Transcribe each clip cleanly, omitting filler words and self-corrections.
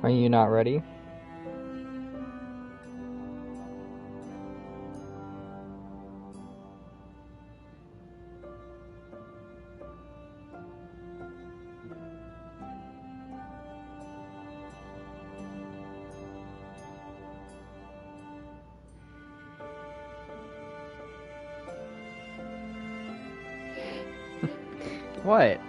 Are you not ready? What?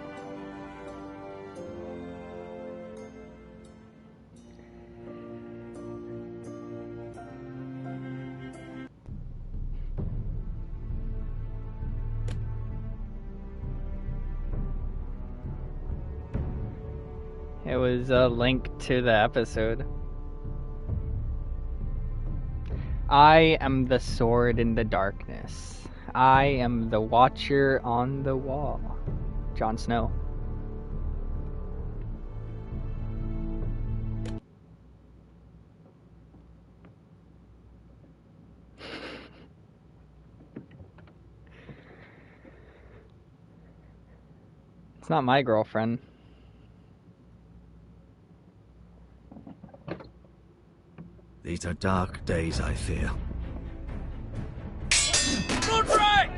It was a link to the episode. I am the sword in the darkness. I am the watcher on the wall. Jon Snow. It's not my girlfriend. These are dark days, I fear. Roderick!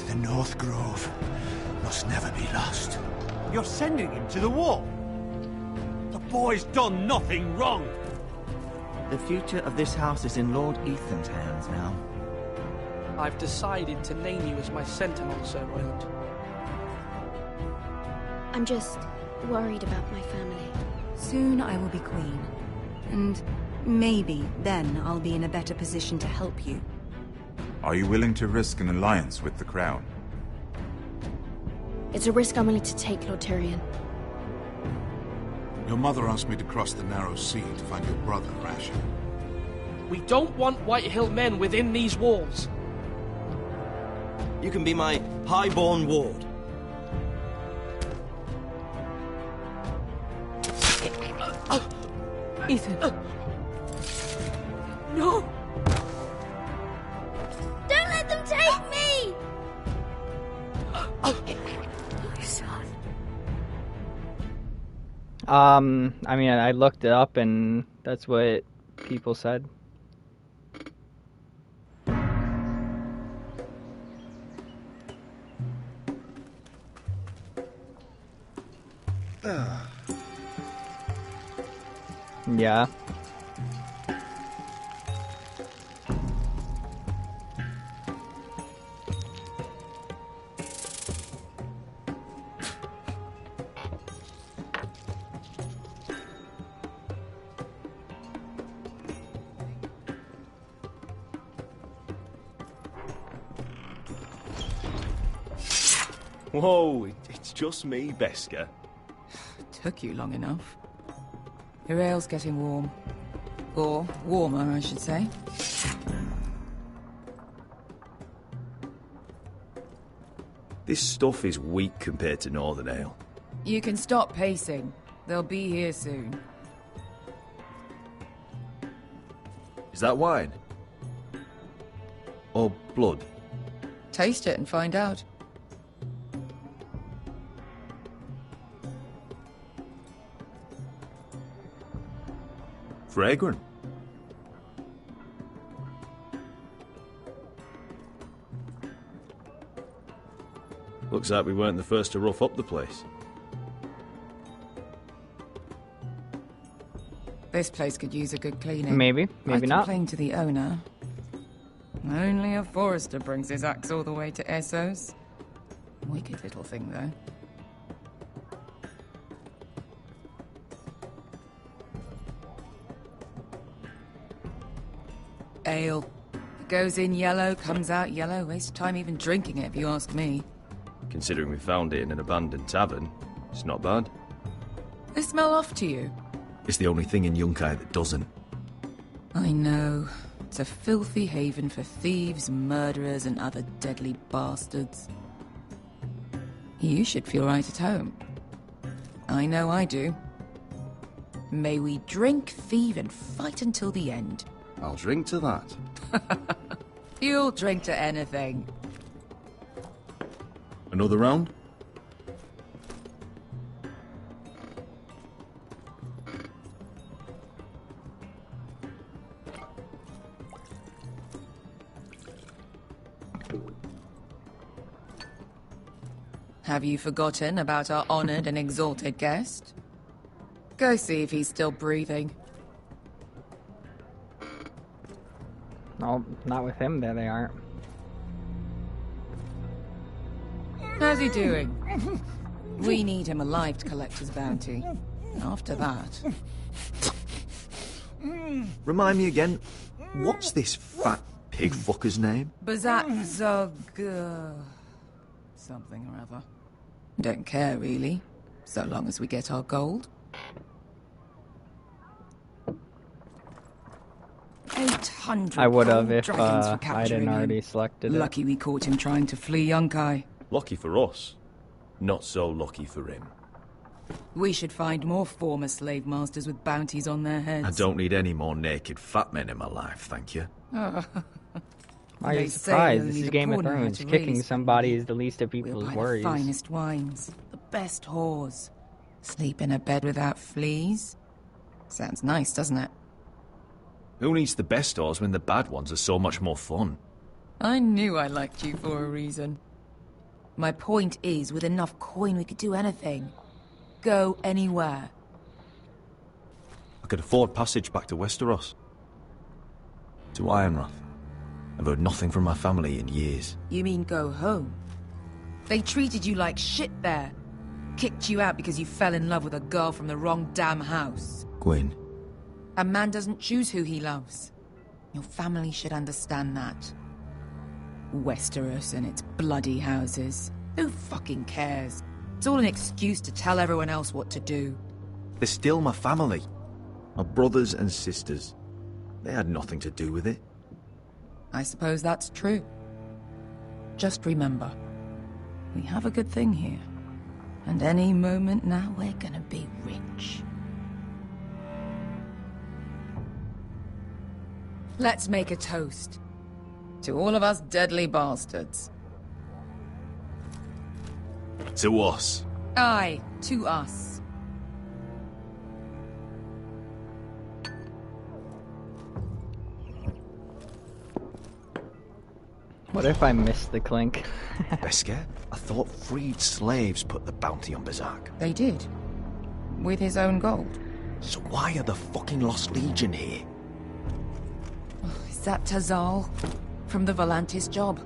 The North Grove must never be lost. You're sending him to the wall? The boy's done nothing wrong. The future of this house is in Lord Ethan's hands now. I've decided to name you as my sentinel, Sir Royland. I'm just worried about my family. Soon I will be queen. And maybe then I'll be in a better position to help you. Are you willing to risk an alliance with the Crown? It's a risk I'm willing to take, Lord Tyrion. Your mother asked me to cross the narrow sea to find your brother, Rasher. We don't want Whitehill men within these walls. You can be my highborn ward. Ethan. No! Don't let them take me! My son. I mean, I looked it up and that's what people said. Yeah. Whoa, it's just me, Beska. Took you long enough. Your ale's getting warm. Or warmer, I should say. This stuff is weak compared to Northern Ale. You can stop pacing. They'll be here soon. Is that wine? Or blood? Taste it and find out. Fragrant. Looks like we weren't the first to rough up the place. This place could use a good cleaning. Maybe I not. complained to the owner. Only a forester brings his axe all the way to Essos. Wicked little thing, though. Ale. It goes in yellow, comes out yellow. Waste time even drinking it, if you ask me. Considering we found it in an abandoned tavern, it's not bad. They smell off to you. It's the only thing in Yunkai that doesn't. I know. It's a filthy haven for thieves, murderers, and other deadly bastards. You should feel right at home. I know I do. May we drink, thieve, and fight until the end. I'll drink to that. You'll drink to anything. Another round? Have you forgotten about our honored and exalted guest? Go see if he's still breathing. No, not with him. There they aren't. How's he doing? We need him alive to collect his bounty. After that... Remind me again, what's this fat pig fucker's name? Bazak Zog... something or other. Don't care, really. So long as we get our gold. 800 I would have gold if dragons for I capturing hadn't already him. selected it. Lucky we caught him trying to flee Yunkai. Lucky for us. Not so lucky for him. We should find more former slave masters with bounties on their heads. I don't need any more naked fat men in my life, thank you. Why are They you say surprised? only This is the Game of poor know how Thrones. to Kicking raise somebody is the least of We'll people's buy worries. the finest wines, the best whores. Sleep in a bed without fleas. Sounds nice, doesn't it? Who needs the best stores when the bad ones are so much more fun? I knew I liked you for a reason. My point is, with enough coin we could do anything. Go anywhere. I could afford passage back to Westeros. To Ironrath. I've heard nothing from my family in years. You mean go home? They treated you like shit there. Kicked you out because you fell in love with a girl from the wrong damn house. Gwyn. A man doesn't choose who he loves. Your family should understand that. Westeros and its bloody houses. Who fucking cares? It's all an excuse to tell everyone else what to do. They're still my family. My brothers and sisters. They had nothing to do with it. I suppose that's true. Just remember, we have a good thing here. And any moment now, we're gonna be rich. Let's make a toast. To all of us deadly bastards. To us. Aye, to us. What if I missed the clink? Beskar? I thought freed slaves put the bounty on Bazak. They did. With his own gold. So why are the fucking Lost Legion here? Is that Tazal? From the Volantis job?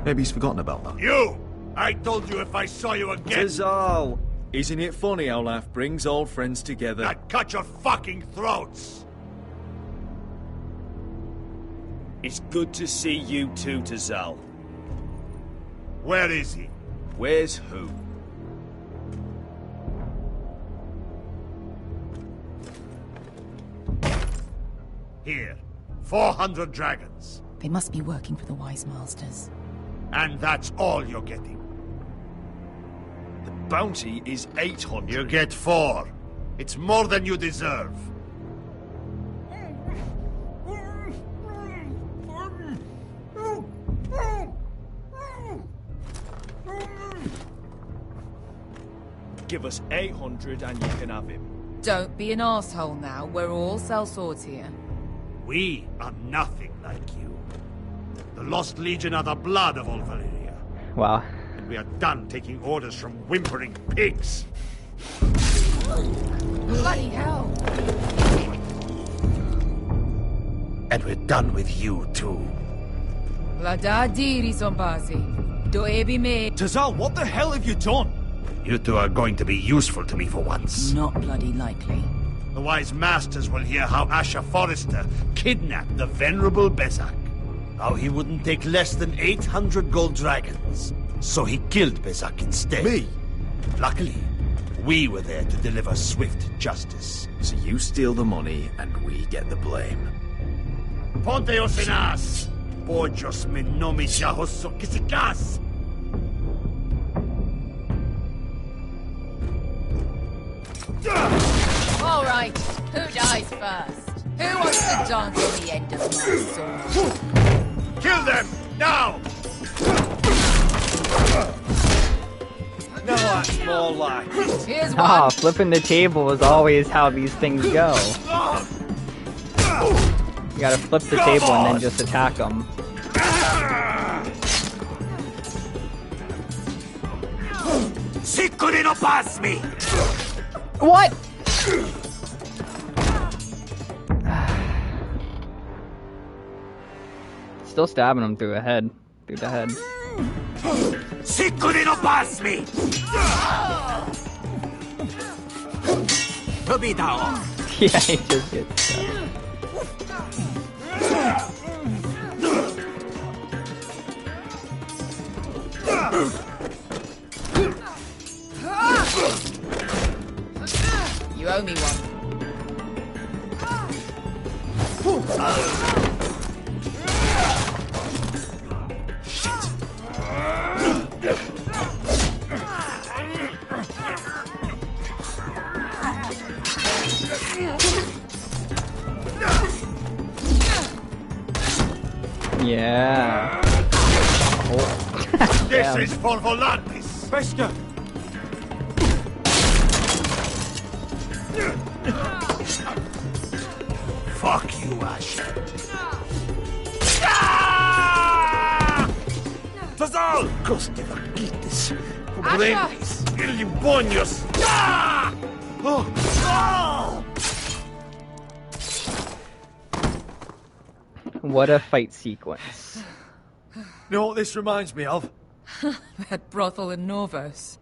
Maybe he's forgotten about that. You! I told you if I saw you again, Tazal! Isn't it funny how life brings old friends together? I'd cut your fucking throats! It's good to see you too, Tazal. Where is he? Where's who? Here. 400 dragons. They must be working for the Wise Masters. And that's all you're getting. The bounty is 800. You get 4. It's more than you deserve. Give us 800 and you can have him. Don't be an asshole now. We're all sellswords here. We are nothing like you. The Lost Legion are the blood of all Valyria. Wow. And we are done taking orders from whimpering pigs. Bloody hell! And we're done with you, too. La da diri sompasi. Do ebi me. Tazal, what the hell have you done? You two are going to be useful to me for once. Not bloody likely. The Wise Masters will hear how Asher Forrester kidnapped the venerable Bezak. How he wouldn't take less than 800 gold dragons. So he killed Bezak instead. Me? Luckily, we were there to deliver swift justice. So you steal the money and we get the blame. Ponteos en as! Pojos me nomi jahoso kisikas! All right, who dies first? Who wants to dance on the end of my sword? Kill them! Now! That's more like it. Here's Ah, one. flipping the table is always how these things go. You gotta flip the table and then just attack them. Si couldn't pass me! What? Still stabbing him through the head. Si couldn't pass me! Be down. Yeah, he just gets stabbed. You owe me one. Yeah. Oh. This is for Volantis! Bester! Fuck you, Ash. Fazal! Coste vaquites. Comprendis? Ilibonios! What a fight sequence. You know what this reminds me of? That brothel in Norvos.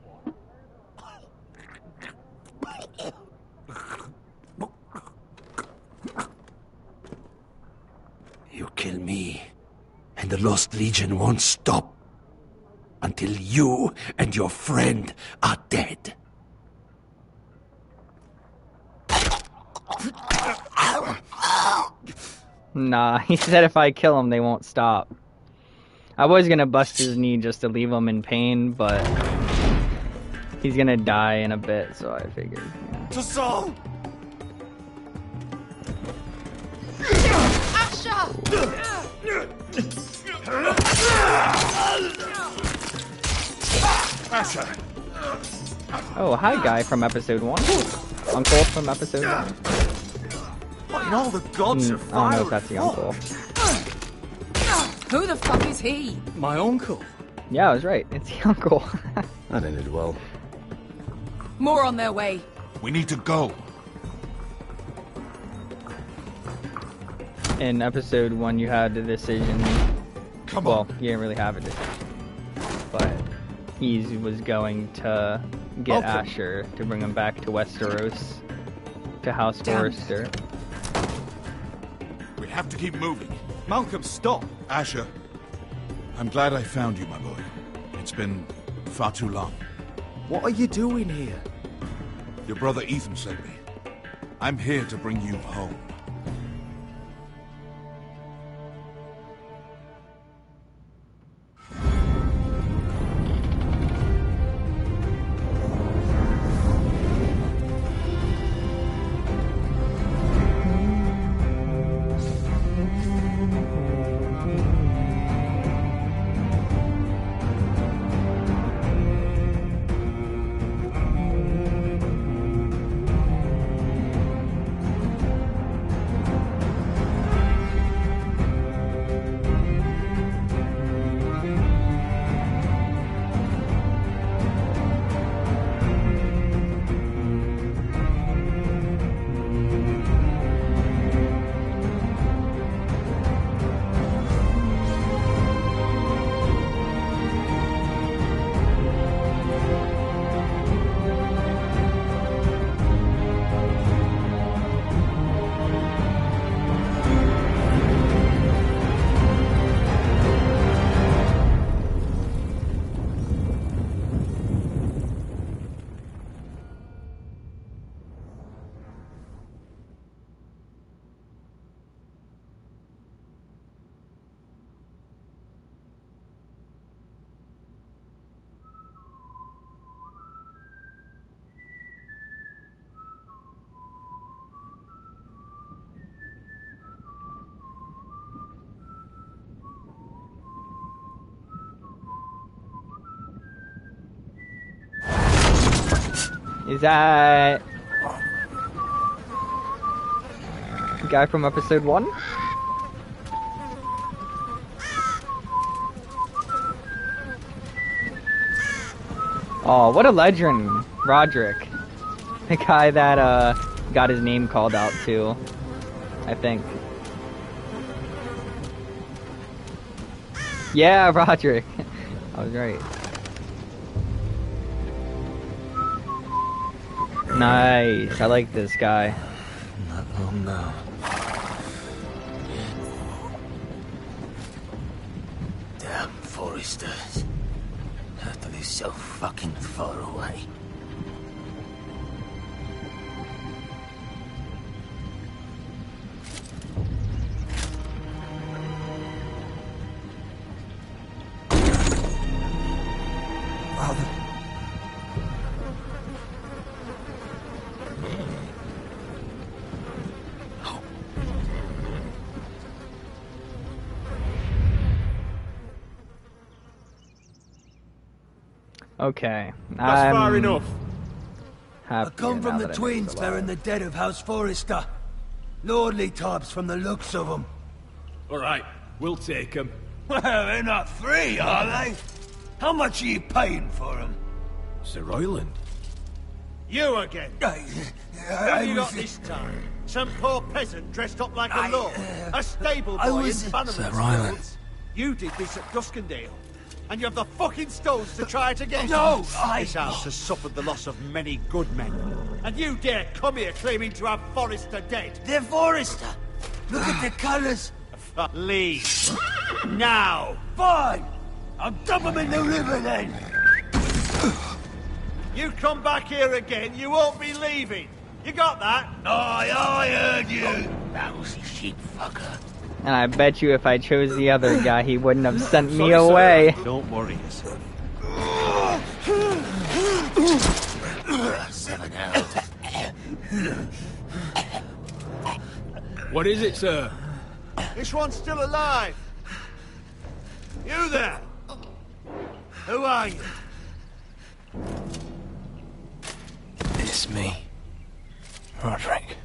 You kill me, and the Lost Legion won't stop until you and your friend are dead. Nah, he said if I kill him, they won't stop. I was gonna bust his knee just to leave him in pain, but he's gonna die in a bit, so I figured. Yeah. To Saul! Asher! Oh, hi, guy from episode 1. Uncle from episode 1. What in all the gods I of don't fire? know if that's the uncle. Who the fuck is he? My uncle. Yeah, I was right. It's the uncle. That ended well. More on their way. We need to go. In episode 1, you had the decision. Come Well, on. you didn't really have a decision. But he was going to get Okay. Asher to bring him back to Westeros, to House Damn. Forrester. We have to keep moving. Malcolm, stop! Asher, I'm glad I found you, my boy. It's been far too long. What are you doing here? Your brother Ethan sent me. I'm here to bring you home. Is that the guy from episode 1? Oh, what a legend, Roderick. The guy that got his name called out too, I think. Yeah, Roderick. I was right. Nice. I like this guy. Not long now. Damn foresters. Totally so fucking far away. Okay. That's far enough. I come from the twins bearing the dead of House Forrester. Lordly types from the looks of them. Alright, we'll take them. Well, they're not free, are they? How much are you paying for them? Sir Royland. You again. Who you got this time? Some poor peasant dressed up like a lord? A stable boy in Bannerman's Sir Royland. fields? You did this at Duskendale. And you have the fucking stones to try it again? No, This house has suffered the loss of many good men. And you dare come here claiming to have Forrester dead? They're Forrester. Look at the colours. Leave. Now. Fine. I'll dump them in the river then. You come back here again, you won't be leaving. You got that? Aye, I heard you. Lousy sheep fucker. And I bet you if I chose the other guy, he wouldn't have sent me away. Don't worry yourself. 7 hours. What is it, sir? This one's still alive. You there? Who are you? It's me. Roderick.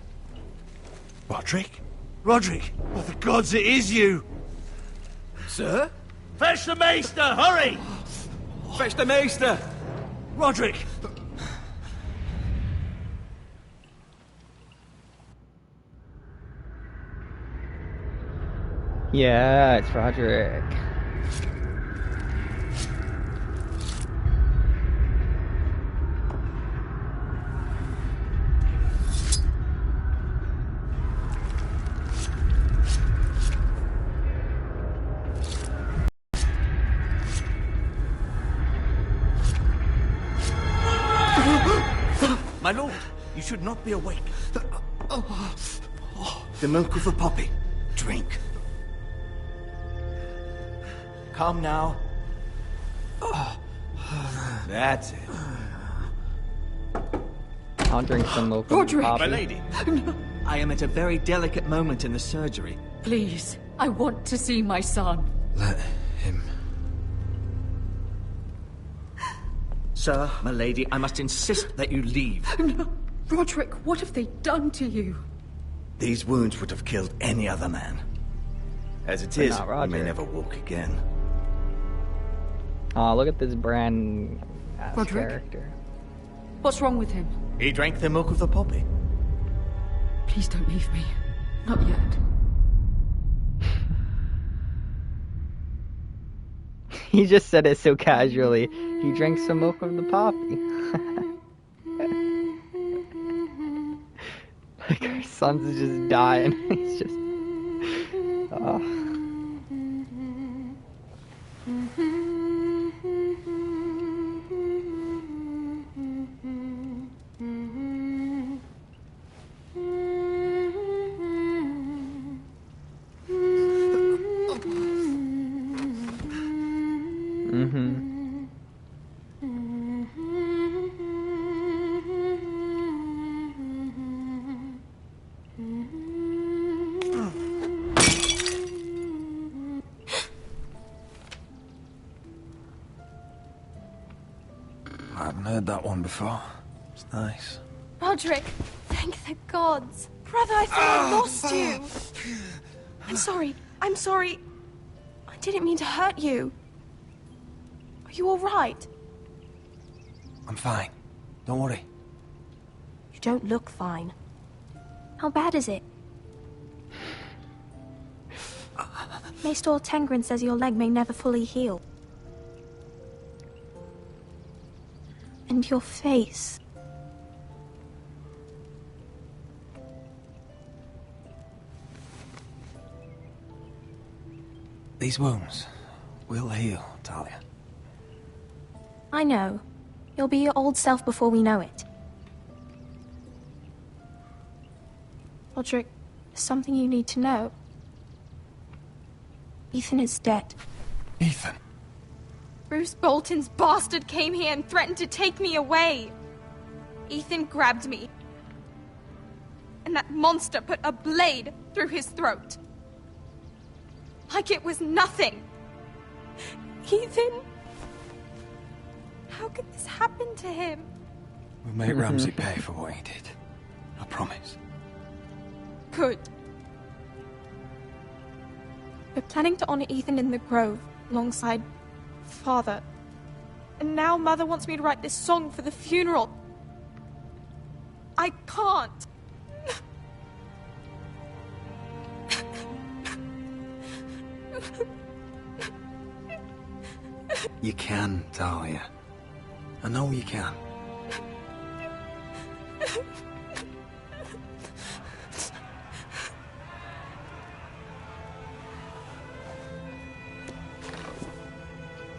Roderick? Roderick? By the gods, it is you! Sir? Fetch the maester, hurry! Fetch the maester! Roderick! Yeah, it's Roderick. My lord, you should not be awake. The milk of the poppy. Drink. Calm now. That's it. I'll drink some milk of Roderick! coffee. My lady, I am at a very delicate moment in the surgery. Please, I want to see my son. Let him. Sir, my lady, I must insist that you leave. No. Roderick, what have they done to you? These wounds would have killed any other man. As it But is, not I Roger. may never walk again. Oh, look at this brand ass Roderick? character. What's wrong with him? He drank the milk of the poppy. Please don't leave me. Not yet. He just said it so casually. He drank some milk of the poppy. Like our son's just dying. He's just. Oh. I haven't heard that one before. It's nice. Roderick, thank the gods. Brother, I thought I lost you. I'm sorry. I didn't mean to hurt you. Are you all right? I'm fine. Don't worry. You don't look fine. How bad is it? Maester Tengrin says your leg may never fully heal. And your face. These wounds will heal, Talia. I know. You'll be your old self before we know it. Roderick, there's something you need to know. Ethan is dead. Ethan? Bruce Bolton's bastard came here and threatened to take me away. Ethan grabbed me. And that monster put a blade through his throat. Like it was nothing. Ethan... How could this happen to him? We'll make Ramsay pay for what he did. I promise. Good. We're planning to honor Ethan in the Grove, alongside Father. And now Mother wants me to write this song for the funeral. I can't. You can, Talia. I know you can.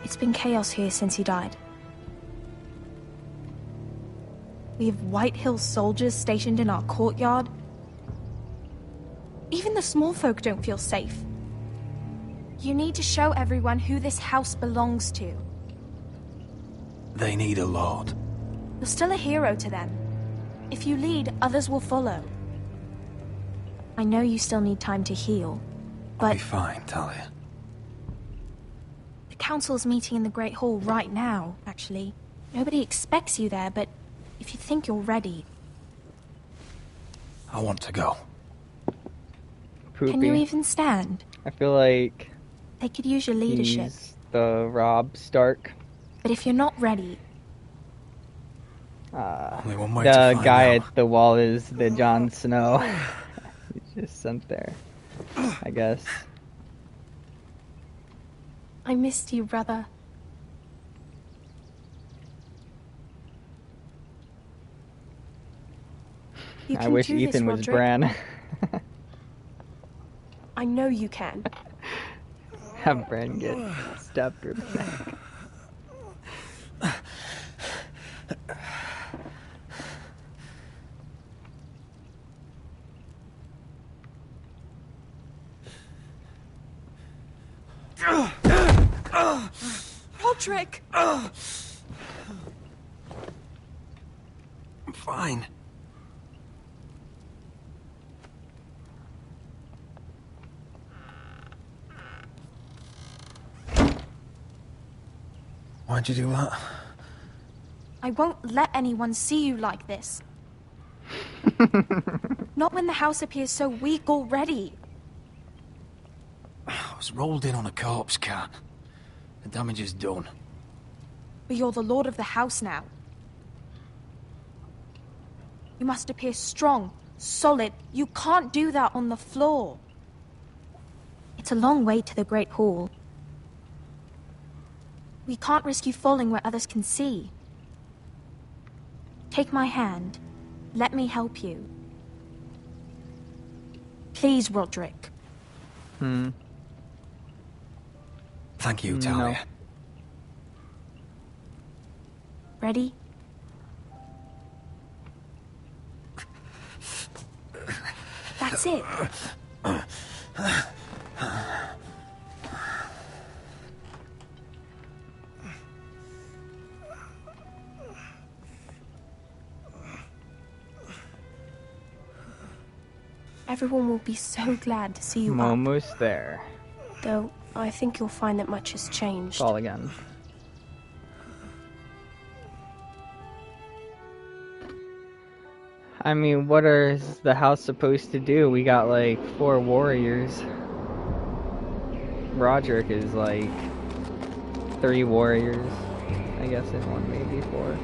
It's been chaos here since he died. We have White Hill soldiers stationed in our courtyard. Even the small folk don't feel safe. You need to show everyone who this house belongs to. They need a lord. You're still a hero to them. If you lead, others will follow. I know you still need time to heal, I'll but be fine, Talia. the council's meeting in the Great Hall right now, actually. Nobody expects you there, but if you think you're ready... I want to go. Poopy. Can you even stand? I feel like They could use your leadership. he's the Robb Stark. But if you're not ready, Only one way to The find guy out. at the wall is the Jon Snow. He's just sent there, I guess. I missed you, brother. You I can wish do this, Ethan was Roderick. Bran. I know you can. Have Bran get stabbed through the neck. Roderick! I'm fine. Why'd you do that? I won't let anyone see you like this. Not when the house appears so weak already. I was rolled in on a corpse cart. The damage is done. But you're the lord of the house now. You must appear strong, solid. You can't do that on the floor. It's a long way to the Great Hall. We can't risk you falling where others can see. Take my hand. Let me help you. Please, Roderick. Thank you, Talia. Ready? That's it. Everyone will be so glad to see you I'm up. almost there. Though, I think you'll find that much has changed. Fall again. I mean, what is the house supposed to do? We got like 4 warriors. Roderick is like 3 warriors. I guess in one, maybe 4.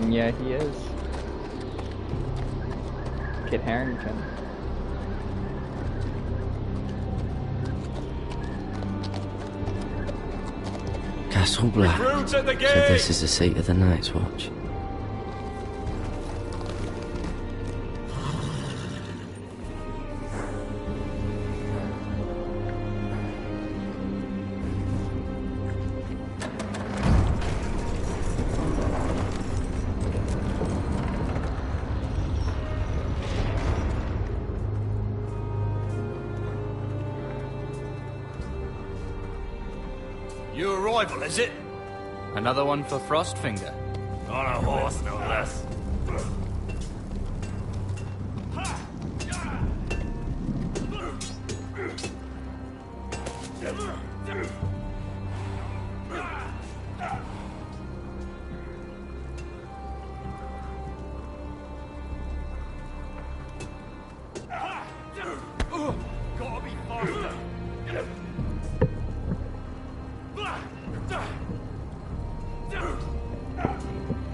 Yeah, he is. Kit Harington. Castle Black. Recruits at the So gate! this is the seat of the Night's Watch. New arrival, is it? Another one for Frostfinger. On a horse, no less. Gotta be faster.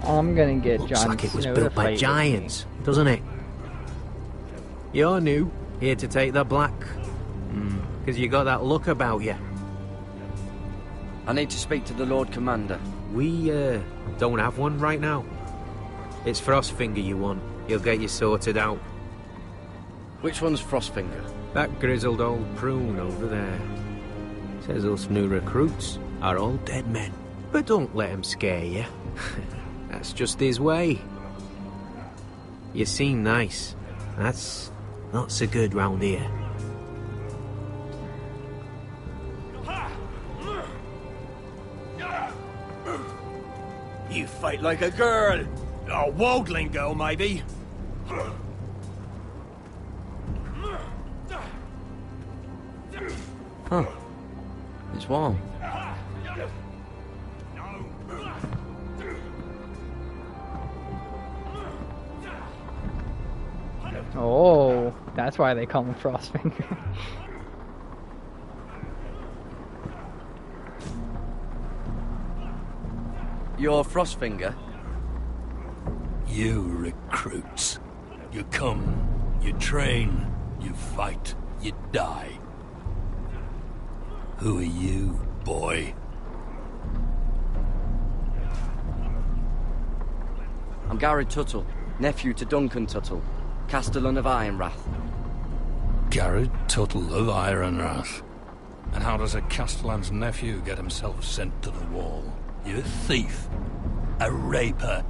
I'm gonna get Looks Jon like it was Snow built to by fight with giants, doesn't it? You're new, here to take the black. Because you got that look about you. I need to speak to the Lord Commander. We, don't have one right now. It's Frostfinger you want. He'll get you sorted out. Which one's Frostfinger? That grizzled old prune over there. Says us new recruits are all dead men. But don't let him scare you. That's just his way. You seem nice. That's not so good round here. You fight like a girl. A wildling girl, maybe. Huh. It's warm. Oh, that's why they call him Frostfinger. You're Frostfinger? You recruits. You come, you train, you fight, you die. Who are you, boy? I'm Gary Tuttle, nephew to Duncan Tuttle, Castellan of Ironrath. Garrett Tuttle of Ironrath. And how does a Castellan's nephew get himself sent to the wall? You a thief? A raper?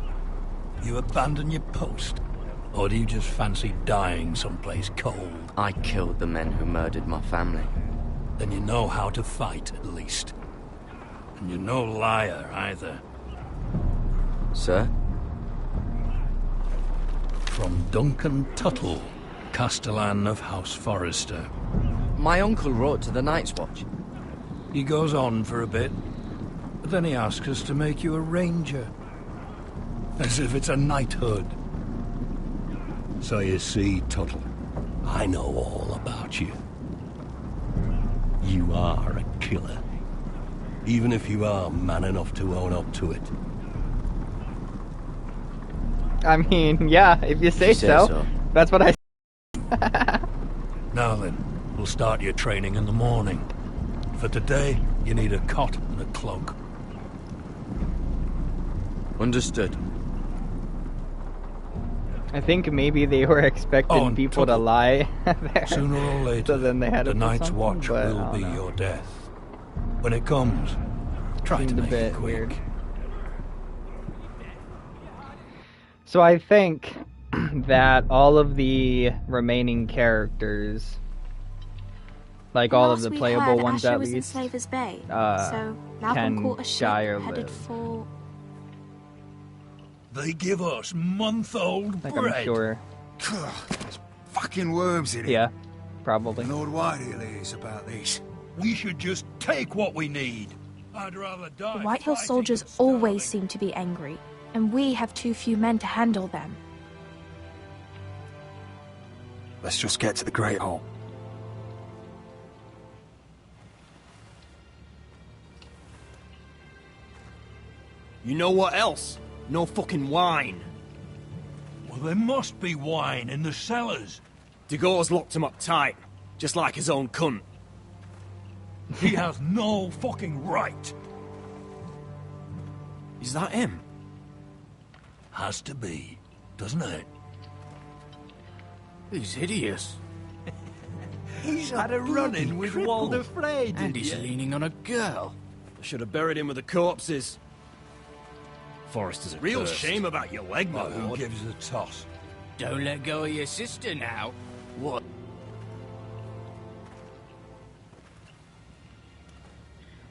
You abandon your post? Or do you just fancy dying someplace cold? I killed the men who murdered my family. Then you know how to fight, at least. And you're no liar, either. Sir? From Duncan Tuttle, Castellan of House Forrester. My uncle wrote to the Night's Watch. He goes on for a bit, but then he asks us to make you a ranger. As if it's a knighthood. So you see, Tuttle, I know all about you. You are a killer. Even if you are man enough to own up to it. I mean, yeah, if you say so. That's what I Now then, we'll start your training in the morning. For today, you need a cot and a cloak. Understood. I think maybe they were expecting people to lie there. Sooner or later, so then they had the to do Night's something, Watch but will I be don't know. your death. When it comes, try to Seemed a make bit it quick. weird. So I think that all of the remaining characters, like all of the playable ones at was in least, Slaver's Bay, so can Malcolm caught a ship die or headed live. for... They give us month-old Like, bread. I'm sure. There's fucking worms in it. Yeah, probably. Lord Whitehill is about this. We should just take what we need. I'd rather die. The Whitehill soldiers always seem to be angry, and we have too few men to handle them. Let's just get to the Great Hall. You know what else? No fucking wine. Well, there must be wine in the cellars. Degor's locked him up tight, just like his own cunt. He has no fucking right. Is that him? Has to be, doesn't it? He's hideous. He's had a run-in with Walder Frey, And he's leaning on a girl. I should have buried him with the corpses. Forrester's a Real cursed. shame about your leg, my Who lord. gives a toss? Don't let go of your sister now. What?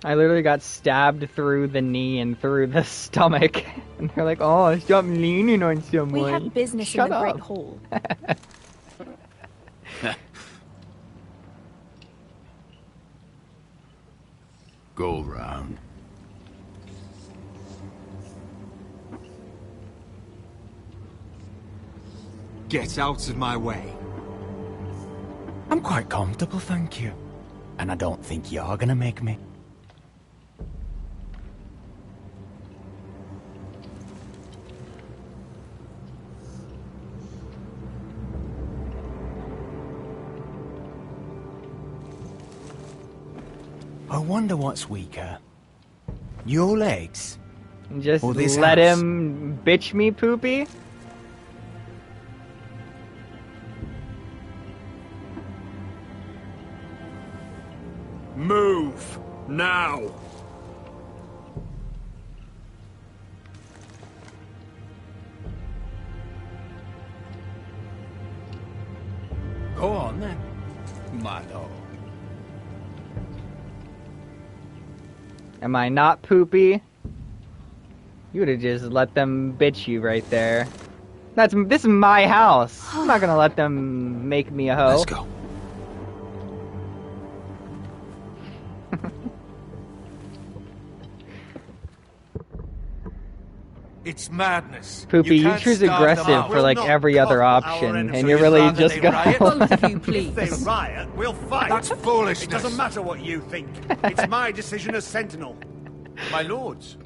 I literally got stabbed through the knee and through the stomach. And they're like, oh, stop leaning on someone. We have business Shut in the up. Great Hall. Go round. Get out of my way. I'm quite comfortable, thank you. And I don't think you're gonna make me. I wonder what's weaker. Your legs? Just or this let house? him bitch me, Poopy. Move! Now! Go on then, my lord. Am I not Poopy? You would have just let them bitch you right there. This is my house. I'm not gonna let them make me a hoe. Let's go. It's madness. Poopy, you can't choose starve them aggressive out. for like every other option, and you're really just riot. going. Both of you, please. If they riot, we'll fight. That's foolishness. It doesn't matter what you think. It's my decision as Sentinel. My lords.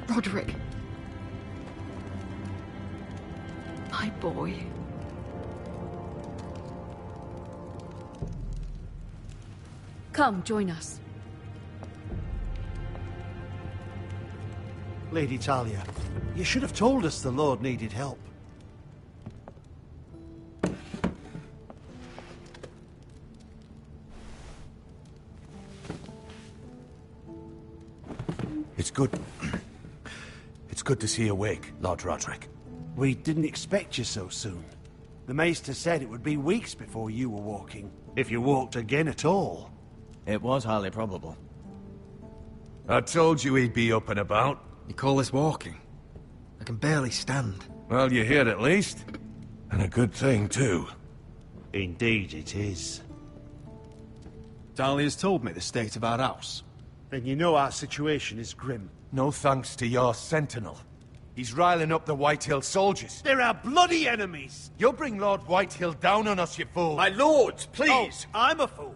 Roderick. My boy. Come, join us. Lady Talia, you should have told us the Lord needed help. It's good. It's good to see you awake, Lord Roderick. We didn't expect you so soon. The Maester said it would be weeks before you were walking, if you walked again at all. It was highly probable. I told you he'd be up and about. You call this walking? I can barely stand. Well, you're here at least. And a good thing, too. Indeed it is. Talia's told me the state of our house. Then you know our situation is grim. No thanks to your sentinel. He's riling up the Whitehill soldiers. They're our bloody enemies! You'll bring Lord Whitehill down on us, you fool. My lords, please! Oh, I'm a fool.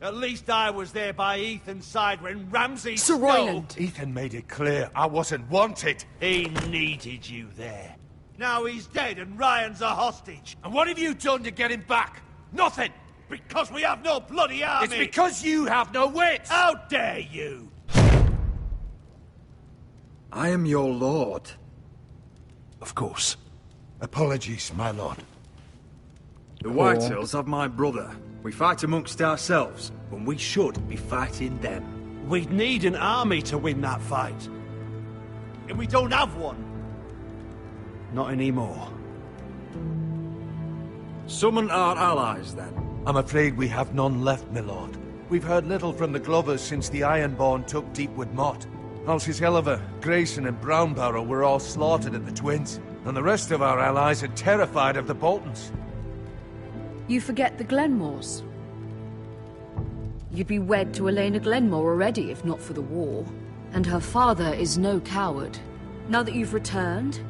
At least I was there by Ethan's side when Ramsay... Sir Royland! Ethan made it clear I wasn't wanted. He needed you there. Now he's dead and Ryan's a hostage. And what have you done to get him back? Nothing! Because we have no bloody army! It's because you have no wits! How dare you! I am your lord. Of course. Apologies, my lord. The Whitehills have my brother. We fight amongst ourselves, when we should be fighting them. We'd need an army to win that fight. And we don't have one. Not anymore. Summon our allies, then. I'm afraid we have none left, my lord. We've heard little from the Glovers since the Ironborn took Deepwood Mott. Halsey's Helliver, Grayson and Brownbarrow were all slaughtered at the Twins, and the rest of our allies are terrified of the Boltons. You forget the Glenmores. You'd be wed to Elena Glenmore already if not for the war. And her father is no coward. Now that you've returned,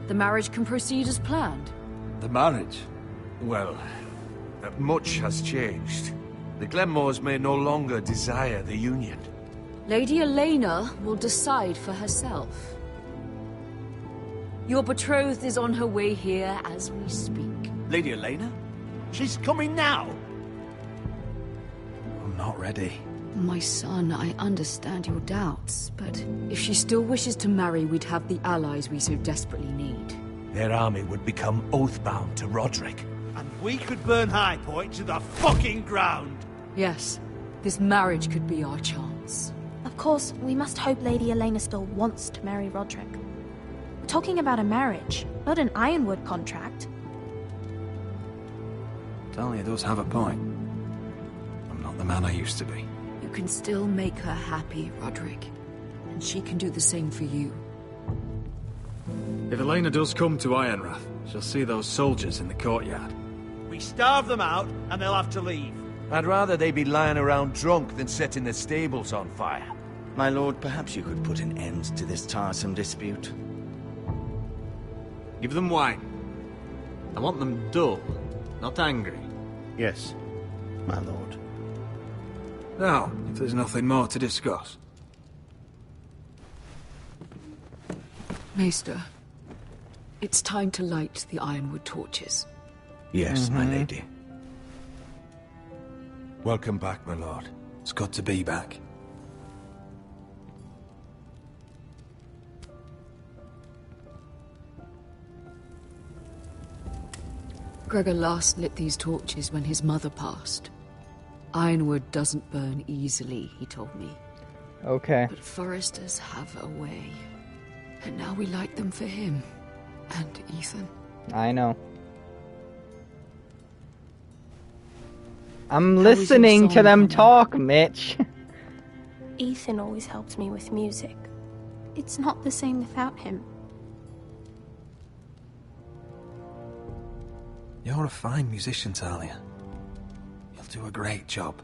the marriage can proceed as planned. The marriage? Well, much has changed. The Glenmores may no longer desire the union. Lady Elena will decide for herself. Your betrothed is on her way here as we speak. Lady Elena? She's coming now! I'm not ready. My son, I understand your doubts, but if she still wishes to marry, we'd have the allies we so desperately need. Their army would become oath-bound to Roderick. And we could burn High Point to the fucking ground! Yes, this marriage could be our chance. Of course, we must hope Lady Elena still wants to marry Roderick. We're talking about a marriage, not an Ironwood contract. Talia does have a point. I'm not the man I used to be. You can still make her happy, Roderick. And she can do the same for you. If Elena does come to Ironrath, she'll see those soldiers in the courtyard. We starve them out, and they'll have to leave. I'd rather they be lying around drunk than setting the stables on fire. My lord, perhaps you could put an end to this tiresome dispute. Give them wine. I want them dull, not angry. Yes, my lord. Now, if there's nothing more to discuss. Maester, it's time to light the Ironwood torches. Yes, my lady. Welcome back, my lord. It's good to be back. Gregor last lit these torches when his mother passed. Ironwood doesn't burn easily, he told me. Okay. But foresters have a way. And now we light them for him. And Ethan. I know. I'm listening to them talk, Mitch. Ethan always helped me with music. It's not the same without him. You're a fine musician, Talia. You'll do a great job.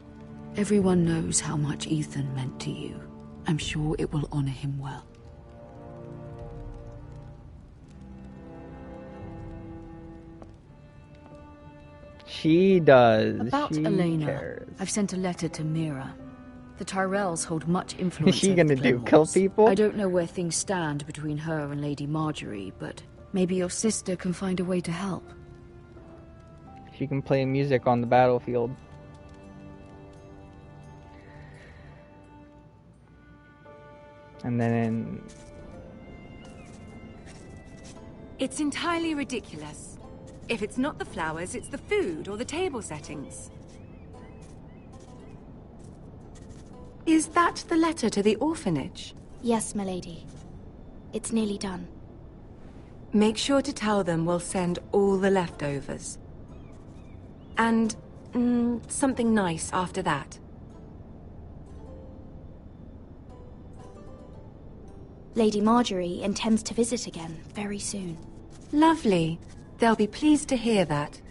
Everyone knows how much Ethan meant to you. I'm sure it will honor him well. She does. About she Elena, cares. I've sent a letter to Mira. The Tyrells hold much influence. Is she over gonna the do Glenmores. kill people? I don't know where things stand between her and Lady Marjorie, but maybe your sister can find a way to help. She can play music on the battlefield. And then... It's entirely ridiculous. If it's not the flowers, it's the food or the table settings. Is that the letter to the orphanage? Yes, my lady. It's nearly done. Make sure to tell them we'll send all the leftovers. And something nice after that. Lady Marjorie intends to visit again very soon. Lovely. They'll be pleased to hear that.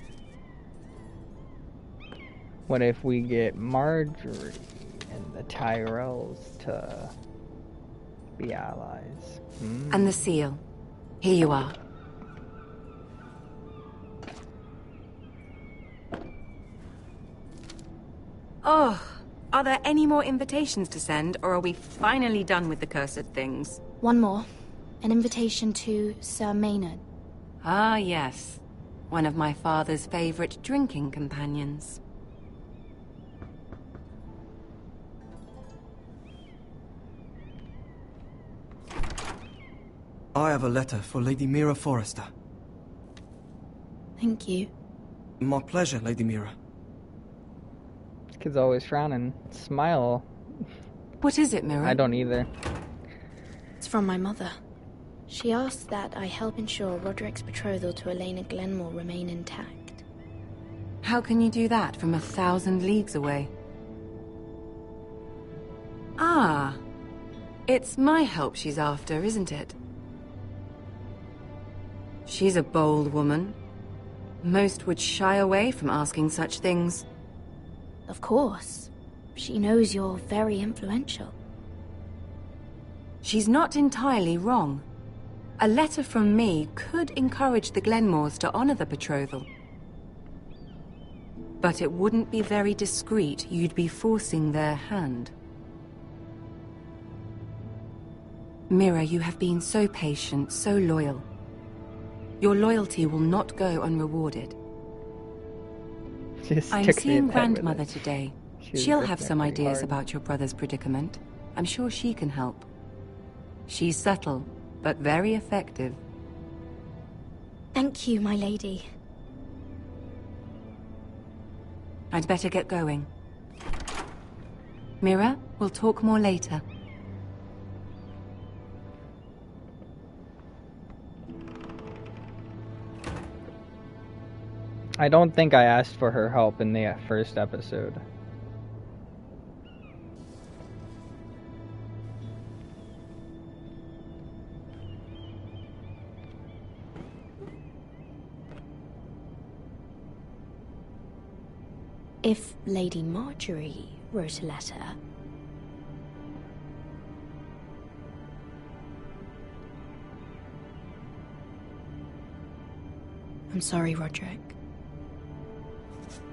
What if we get Marjorie and the Tyrells to be allies? And the seal. Here you are. Oh, are there any more invitations to send, or are we finally done with the cursed things? One more. An invitation to Sir Maynard. Ah, yes. One of my father's favorite drinking companions. I have a letter for Lady Mira Forrester. Thank you. My pleasure, Lady Mira. Kid's always frowning. Smile. What is it, Mira? I don't either. It's from my mother. She asks that I help ensure Roderick's betrothal to Elena Glenmore remain intact. How can you do that from 1,000 leagues away? Ah. It's my help she's after, isn't it? She's a bold woman. Most would shy away from asking such things. Of course. She knows you're very influential. She's not entirely wrong. A letter from me could encourage the Glenmores to honor the betrothal. But it wouldn't be very discreet. You'd be forcing their hand. Mira, you have been so patient, so loyal. Your loyalty will not go unrewarded. I'm seeing Grandmother today. She'll have some ideas about your brother's predicament. I'm sure she can help. She's subtle, but very effective. Thank you, my lady. I'd better get going. Mira, we'll talk more later. I don't think I asked for her help in the first episode. If Lady Marjorie wrote a letter... I'm sorry, Roderick.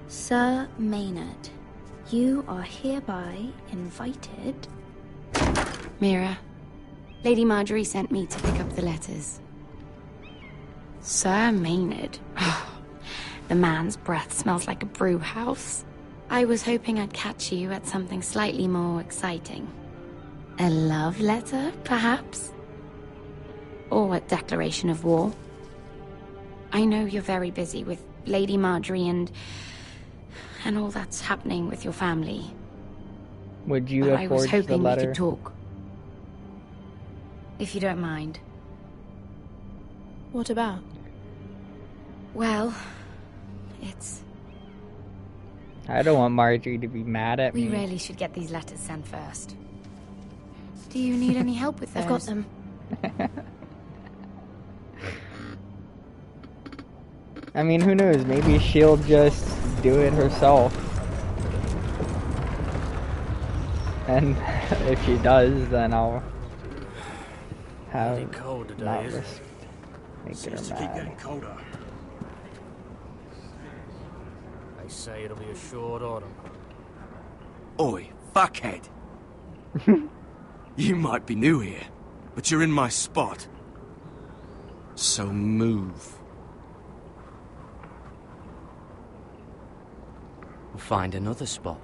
Sir Maynard, you are hereby invited... Mira, Lady Marjorie sent me to pick up the letters. Sir Maynard? The man's breath smells like a brew house. I was hoping I'd catch you at something slightly more exciting. A love letter, perhaps? Or a declaration of war? I know you're very busy with Lady Marjorie and all that's happening with your family. Would you But have I was forged the hoping we letter? could talk. If you don't mind. What about? Well, it's... I don't want Marjorie to be mad at We me. really should get these letters sent first. Do you need any help with those? I've got them. I mean, who knows? Maybe she'll just do it herself. And if she does, then I'll have cold today, not isn't it? risk making Seems her to keep mad. getting colder. They say it'll be a short autumn. Oi, fuckhead. You might be new here, but you're in my spot. So move. We'll find another spot.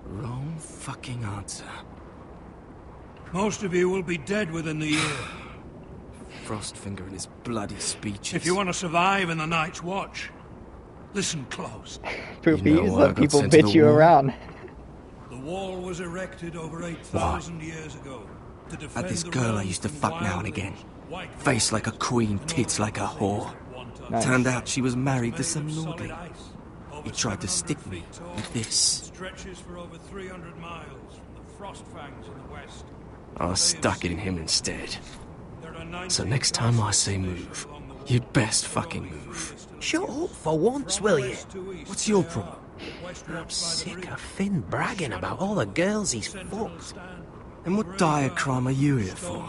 Wrong fucking answer. Most of you will be dead within the year. Frostfinger and his bloody speeches. If you want to survive in the Night's Watch, listen close. Poopy, You know you why I let got people sent to bitch the you war? around. The wall was erected over 8,000 years ago to defend Had this the girl I realms used to from fuck now and again. white Face like a queen, tits like a whore. Nice. Turned out she was married to some solid lordly. ice, over He tried to 700 stick me feet tall, with this. stretches for over 300 miles from the frost fangs in the west. I stuck it in him instead. There are 19 So next time I say move, you'd best fucking move. Shut up for once, will you? What's your problem? I'm sick of Finn bragging about all the girls he's fucked. And what dire crime are you here for?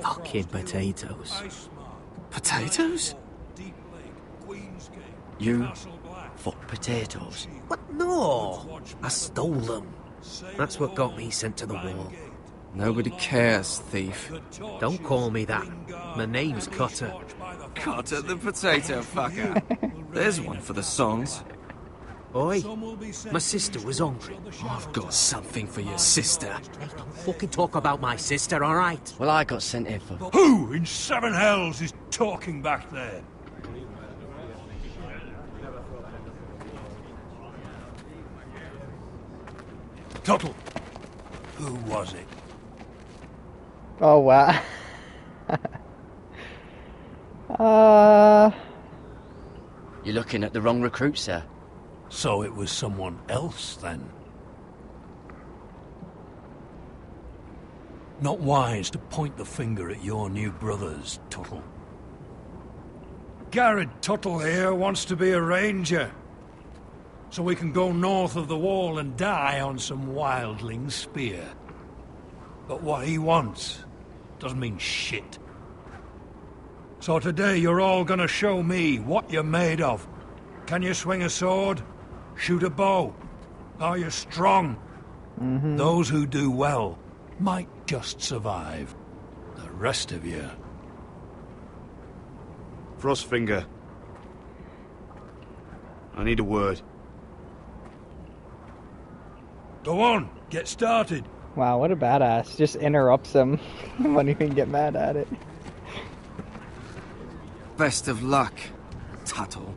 Fucking potatoes. Potatoes? You fuck potatoes. What? No! I stole them. That's what got me sent to the wall. Nobody cares, thief. Don't call me that. My name's Cutter. Cutter the potato fucker. There's one for the songs. Oi, my sister was hungry. I've got something for your sister. Hey, don't fucking talk about my sister, alright? Well, I got sent here for... Who in seven hells is talking back there? Tuttle. Who was it? Oh wow. You're looking at the wrong recruit, sir. So it was someone else, then? Not wise to point the finger at your new brothers, Tuttle. Garrett Tuttle here wants to be a ranger. So we can go north of the wall and die on some wildling's spear. But what he wants doesn't mean shit. So today you're all gonna show me what you're made of. Can you swing a sword? Shoot a bow? Are you strong? Those who do well might just survive. The rest of you... Frostfinger. I need a word. Go on, get started. Wow, what a badass. Just interrupts him. Won't even get mad at it. Best of luck, Tuttle.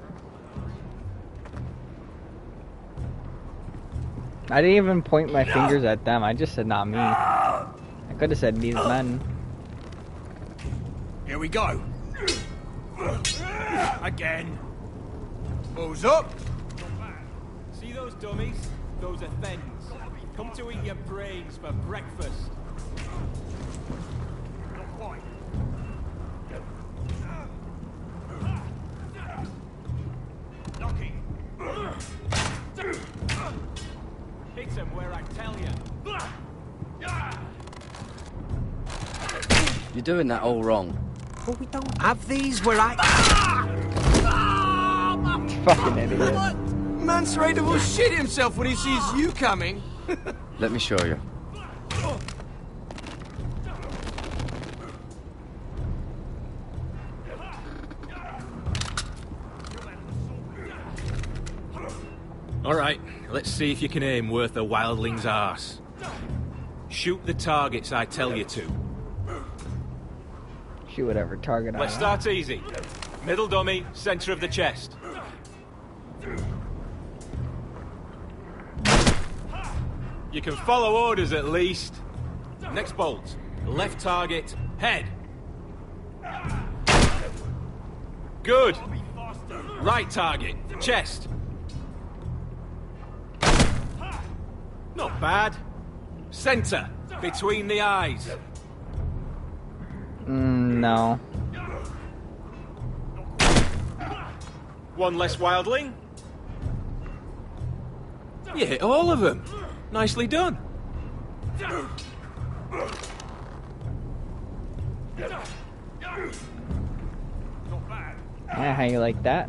I didn't even point my fingers at them. I just said not me. I could have said these men. Here we go. Again. Bows up. See those dummies? Those are thens. Come to eat your brains for breakfast. Not quite. Lucky. Hit him where I tell you. You're doing that all wrong. But we don't have these where I... Fucking idiot. Mance Raider will shit himself when he sees you coming. Let me show you. Alright, let's see if you can aim worth a wildling's arse. Shoot the targets I tell you to. Shoot whatever target I Let's start easy. Middle dummy, center of the chest. You can follow orders at least. Next bolt. Left target, head. Good. Right target, chest. Not bad. Center, between the eyes. No. One less wildling. You hit all of them. Nicely done. Yeah, how you like that?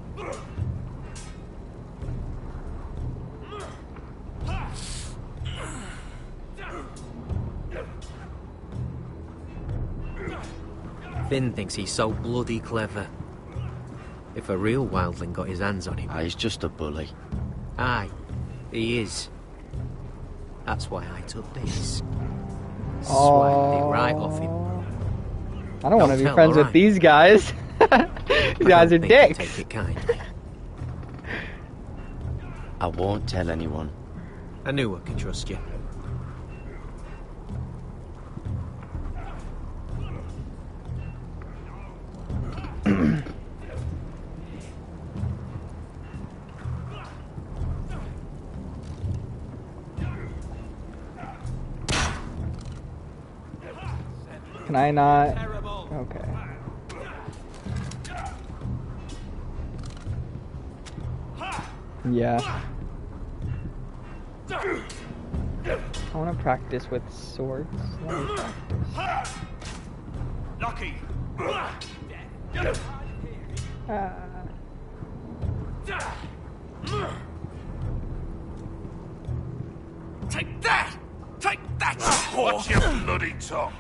Finn thinks he's so bloody clever. If a real wildling got his hands on him... He's just a bully. Aye, he is. That's why I took this. Swiped it right off him. I don't want to be friends with these guys. These guys are dicks. Take it kindly. I won't tell anyone. I knew I could trust you. Can I not? Okay. Yeah. I want to practice with swords. Let me practice. Lucky. Take that! Take that! Watch your bloody tongue.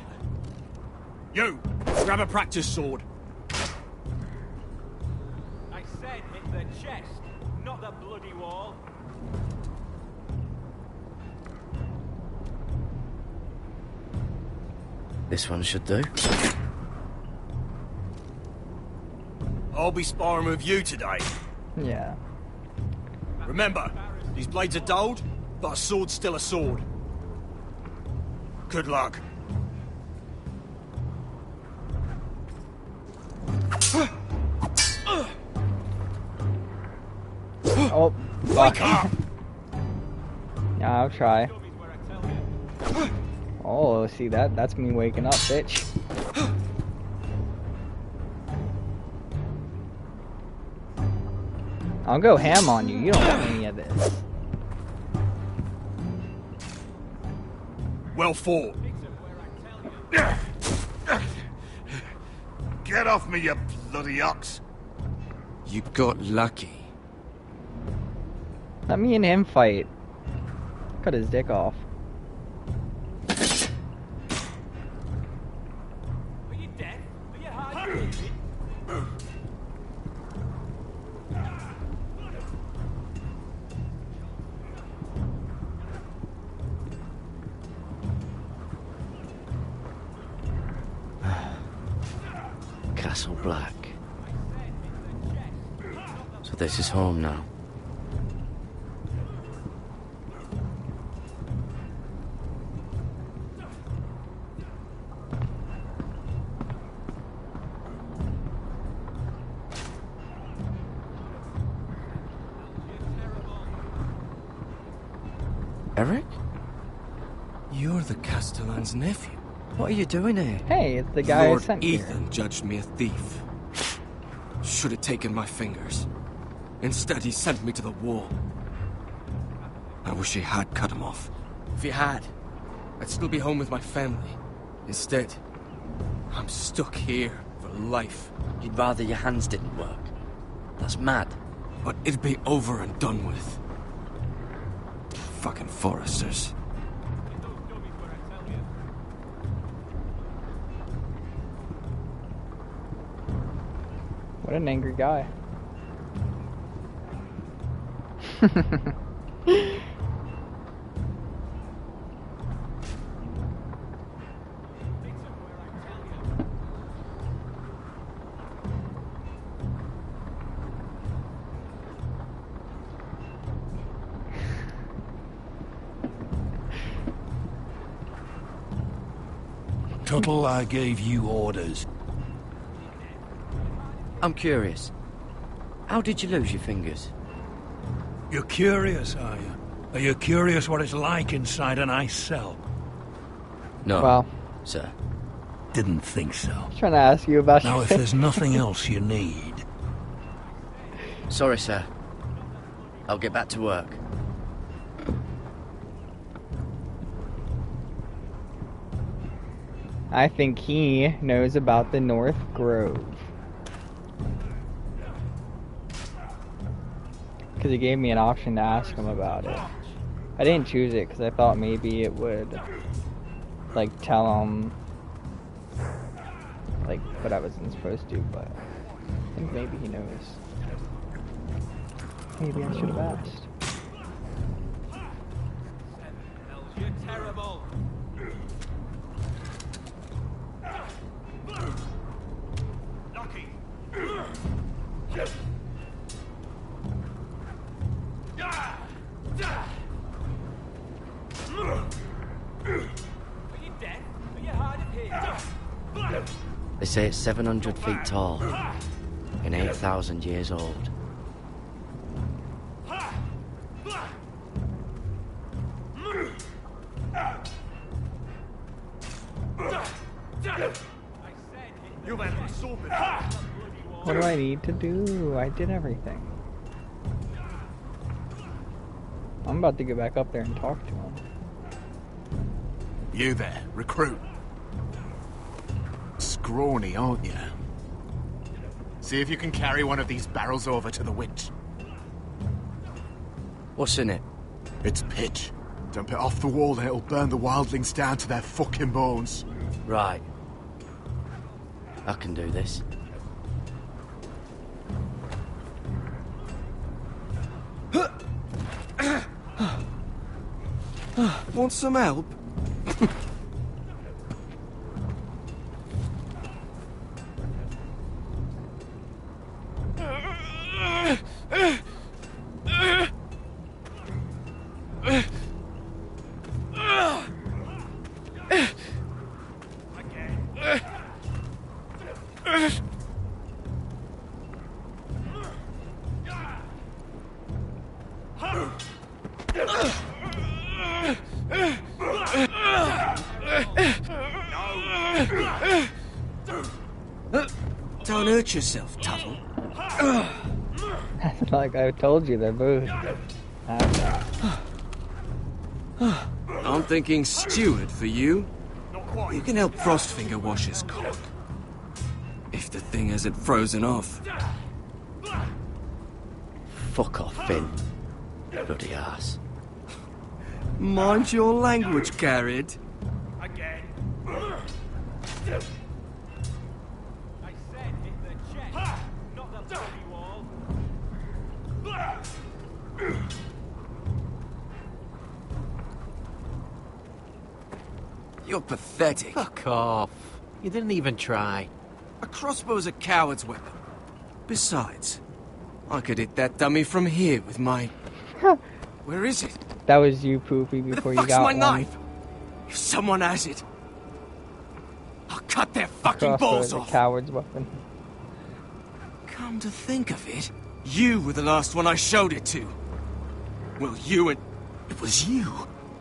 You, grab a practice sword. I said hit the chest, not the bloody wall. This one should do. I'll be sparring with you today. Yeah. Remember, these blades are dulled, but a sword's still a sword. Good luck. Oh, fuck. Yeah, I'll try. Oh, see that's me waking up, bitch. I'll go ham on you. You don't want any of this. Well fought. Get off me, you bloody ox. You got lucky. Let me and him fight. Cut his dick off. Are you dead? Are you hard? Castle Black. So this is home now. Eric? You're the Castellan's nephew. What are you doing here? Hey, it's the guy Lord I sent Ethan here. judged me a thief. Should have taken my fingers. Instead, he sent me to the wall. I wish he had cut him off. If he had, I'd still be home with my family. Instead, I'm stuck here for life. You'd rather your hands didn't work. That's mad. But it'd be over and done with. Fucking foresters. What an angry guy. Tuttle, I gave you orders. I'm curious. How did you lose your fingers? You're curious, are you? Are you curious what it's like inside an ice cell? No, well, sir. Didn't think so. I was trying to ask you about Now, your if there's nothing else you need... Sorry, sir. I'll get back to work. I think he knows about the North Grove. Because he gave me an option to ask him about it. I didn't choose it because I thought maybe it would, like, tell him, like, what I wasn't supposed to, but I think maybe he knows. Maybe I should have asked. You're terrible. Lucky. Are you dead? Are you hard of hearing? They say it's 700 feet tall and 8,000 years old. What do I need to do? I did everything. I'm about to get back up there and talk to him. You there, recruit. Scrawny, aren't you? See if you can carry one of these barrels over to the winch. What's in it? It's pitch. Dump it off the wall and it'll burn the wildlings down to their fucking bones. Right. I can do this. Want some help? Don't hurt yourself, Tuttle. Like I told you, they're booze. I'm thinking steward for you. You can help Frostfinger wash his cock. If the thing hasn't frozen off. Fuck off, Finn. Bloody ass. Mind your language, Garrett. Again. I said hit the chest, not the bloody wall. You're pathetic. Fuck off. You didn't even try. A crossbow's a coward's weapon. Besides, I could hit that dummy from here with my... Where is it? That was you, Poopy, before you got my one. knife? If someone has it, I'll cut their fucking balls off. A coward's weapon. Come to think of it, you were the last one I showed it to. Well, you and... It was you.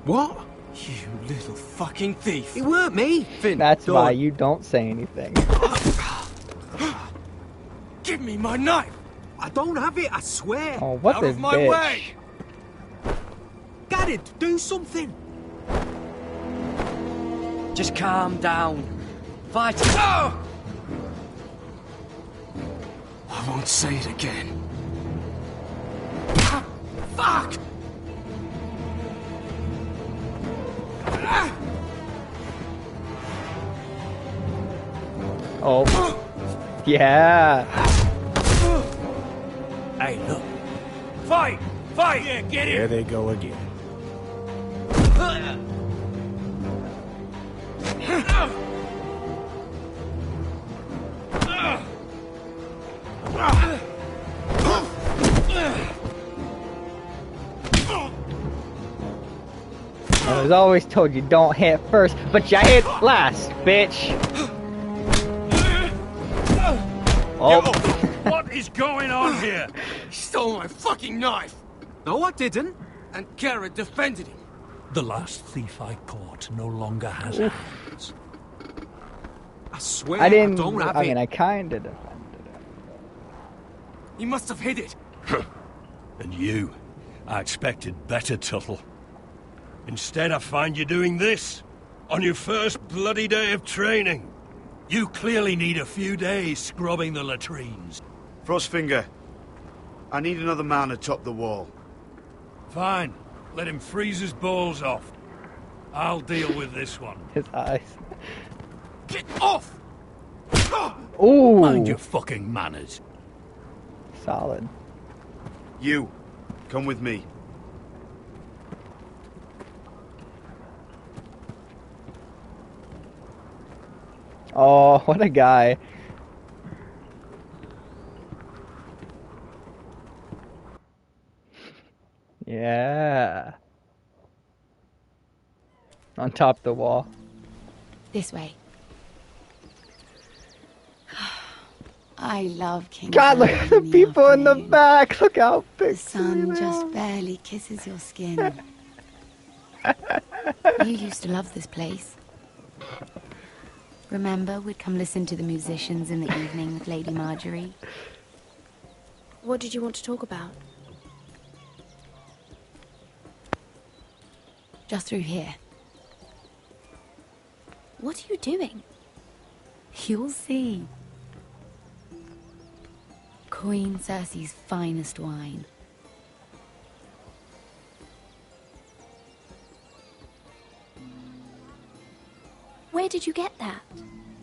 What? You little fucking thief. It weren't me. Finn, that's why you don't say anything. Give me my knife. I don't have it, I swear. Oh, what Out the of my bitch. way. Garrett, do something. Just calm down. Fight it. I won't say it again. Fuck! Oh. Yeah. Hey, look. Fight! Fight! Yeah, get Here it! they go again. I was always told you don't hit first, but you hit last, bitch. Oh. What is going on here? He stole my fucking knife! No, I didn't. And Garrett defended him. The last thief I caught no longer has hands. I swear I didn't. don't have I it. mean, I kind of defended it. He must have hid it. And you, I expected better, Tuttle. Instead, I find you doing this on your first bloody day of training. You clearly need a few days scrubbing the latrines. Frostfinger, I need another man atop the wall. Fine. Let him freeze his balls off. I'll deal with this one. His eyes. Get off! Ooh. Mind your fucking manners. Solid. You, come with me. Oh, what a guy. Yeah. On top of the wall. This way. I love King. God, look at the people in the back. Look how big. The sun just barely kisses your skin. You used to love this place. Remember, we'd come listen to the musicians in the evening with Lady Marjorie. What did you want to talk about? Just through here. What are you doing? You'll see. Queen Cersei's finest wine. Where did you get that?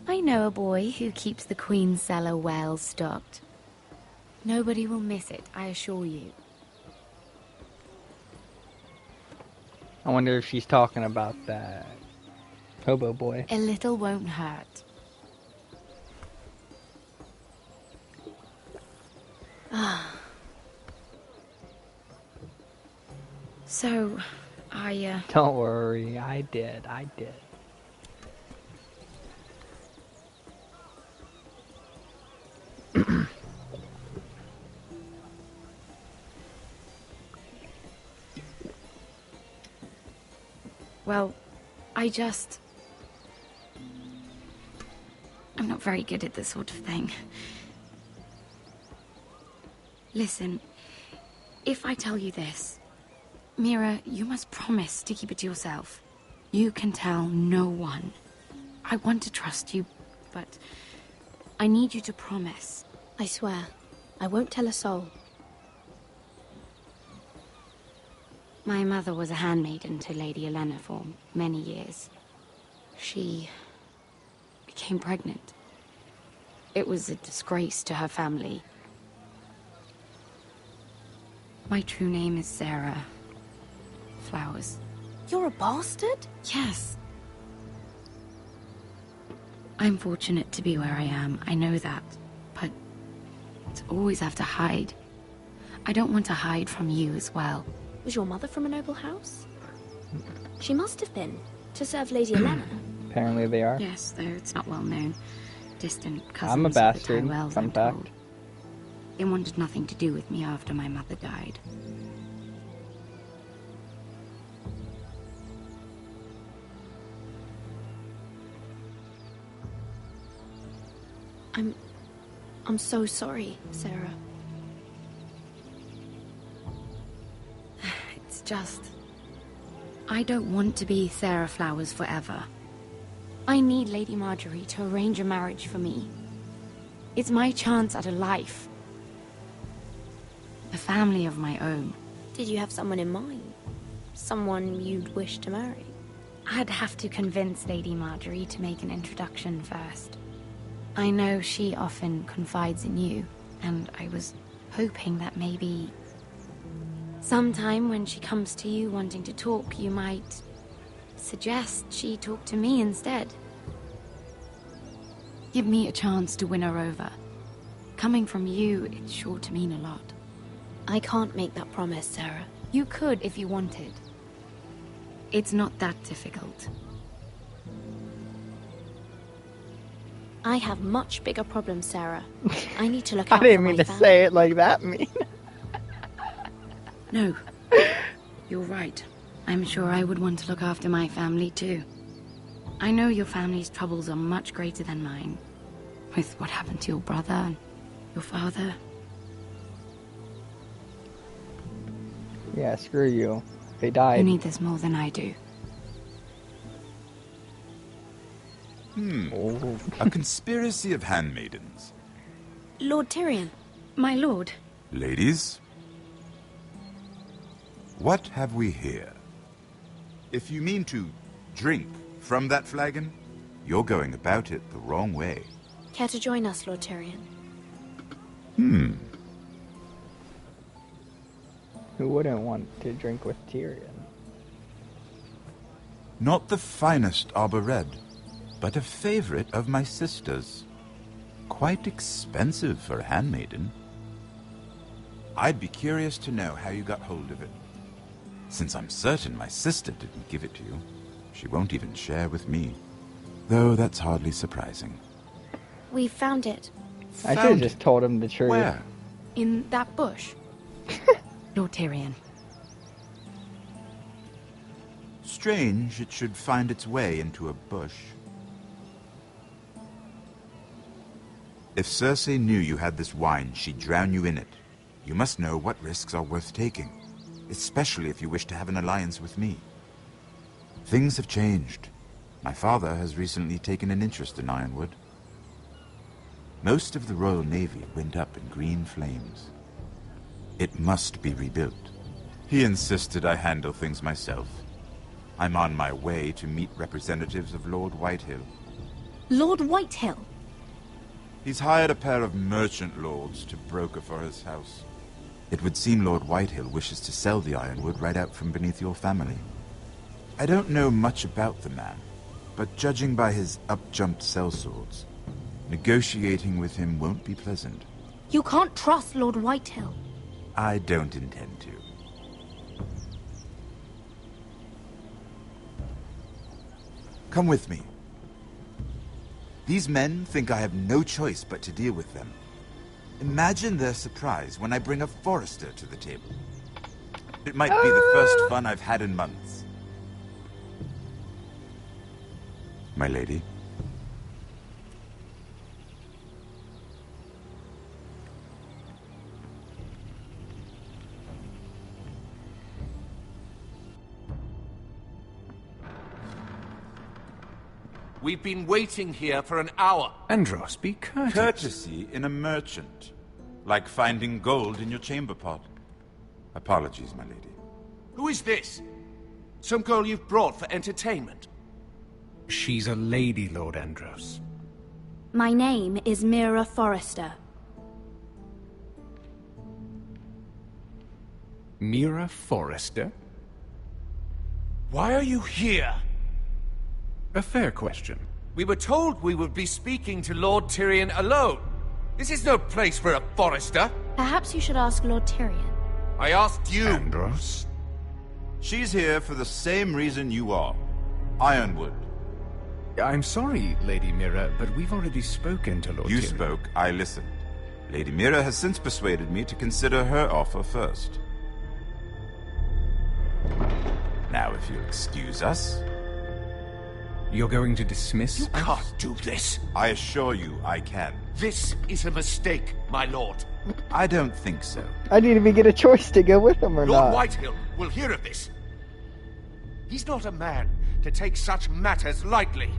I know a boy who keeps the Queen's cellar well stocked. Nobody will miss it, I assure you. I wonder if she's talking about that hobo boy. A little won't hurt. Ah. So, Don't worry, I did. Well, I just... I'm not very good at this sort of thing. Listen, if I tell you this, Mira, you must promise to keep it to yourself. You can tell no one. I want to trust you, but I need you to promise. I swear, I won't tell a soul. My mother was a handmaiden to Lady Elena for many years. She became pregnant. It was a disgrace to her family. My true name is Sarah Flowers. You're a bastard? Yes. I'm fortunate to be where I am, I know that. But to always have to hide. I don't want to hide from you as well. Was your mother from a noble house? She must have been, to serve Lady Elena. Apparently they are. Yes, though it's not well known. Distant cousins I'm a of the bastard, Tyrells, fun I'm fact. told. They wanted nothing to do with me after my mother died. I'm so sorry, Sarah. It's just... I don't want to be Sarah Flowers forever. I need Lady Marjorie to arrange a marriage for me. It's my chance at a life. A family of my own. Did you have someone in mind? Someone you'd wish to marry? I'd have to convince Lady Marjorie to make an introduction first. I know she often confides in you, and I was hoping that maybe... sometime when she comes to you wanting to talk, you might suggest she talk to me instead. Give me a chance to win her over. Coming from you, it's sure to mean a lot. I can't make that promise, Sarah. You could if you wanted. It's not that difficult. I have much bigger problems, Sarah. I need to look out I didn't for mean my to family. say it like that, mean. No. You're right. I'm sure I would want to look after my family too. I know your family's troubles are much greater than mine. With what happened to your brother and your father. Yeah, screw you. They died. You need this more than I do. A conspiracy of handmaidens. Lord Tyrion. My lord. Ladies, what have we here? If you mean to drink from that flagon, you're going about it the wrong way. Care to join us, Lord Tyrion? Who wouldn't want to drink with Tyrion? Not the finest arbor red, but a favorite of my sister's. Quite expensive for a handmaiden. I'd be curious to know how you got hold of it. Since I'm certain my sister didn't give it to you, she won't even share with me. Though that's hardly surprising. We found it. I should have just told him the truth. Where? In that bush. Lord Tyrion. Strange it should find its way into a bush. If Cersei knew you had this wine, she'd drown you in it. You must know what risks are worth taking, especially if you wish to have an alliance with me. Things have changed. My father has recently taken an interest in Ironwood. Most of the Royal Navy went up in green flames. It must be rebuilt. He insisted I handle things myself. I'm on my way to meet representatives of Lord Whitehill. Lord Whitehill? He's hired a pair of merchant lords to broker for his house. It would seem Lord Whitehill wishes to sell the Ironwood right out from beneath your family. I don't know much about the man, but judging by his up-jumped sellswords, negotiating with him won't be pleasant. You can't trust Lord Whitehill. I don't intend to. Come with me. These men think I have no choice but to deal with them. Imagine their surprise when I bring a forester to the table. It might be the first fun I've had in months. My lady. We've been waiting here for an hour. Andros, be courteous. Courtesy in a merchant. Like finding gold in your chamber pot. Apologies, my lady. Who is this? Some girl you've brought for entertainment? She's a lady, Lord Andros. My name is Mira Forrester. Mira Forrester? Why are you here? A fair question. We were told we would be speaking to Lord Tyrion alone. This is no place for a Forrester. Perhaps you should ask Lord Tyrion. I asked you. Andros? She's here for the same reason you are. Ironwood. I'm sorry, Lady Mira, but we've already spoken to Lord Tyrion. You spoke, I listened. Lady Mira has since persuaded me to consider her offer first. Now, if you'll excuse us... You're going to dismiss You us? can't do this. I assure you I can. This is a mistake, my lord. I don't think so. I didn't even get a choice to go with him or Lord not. Whitehill will hear of this. He's not a man to take such matters lightly.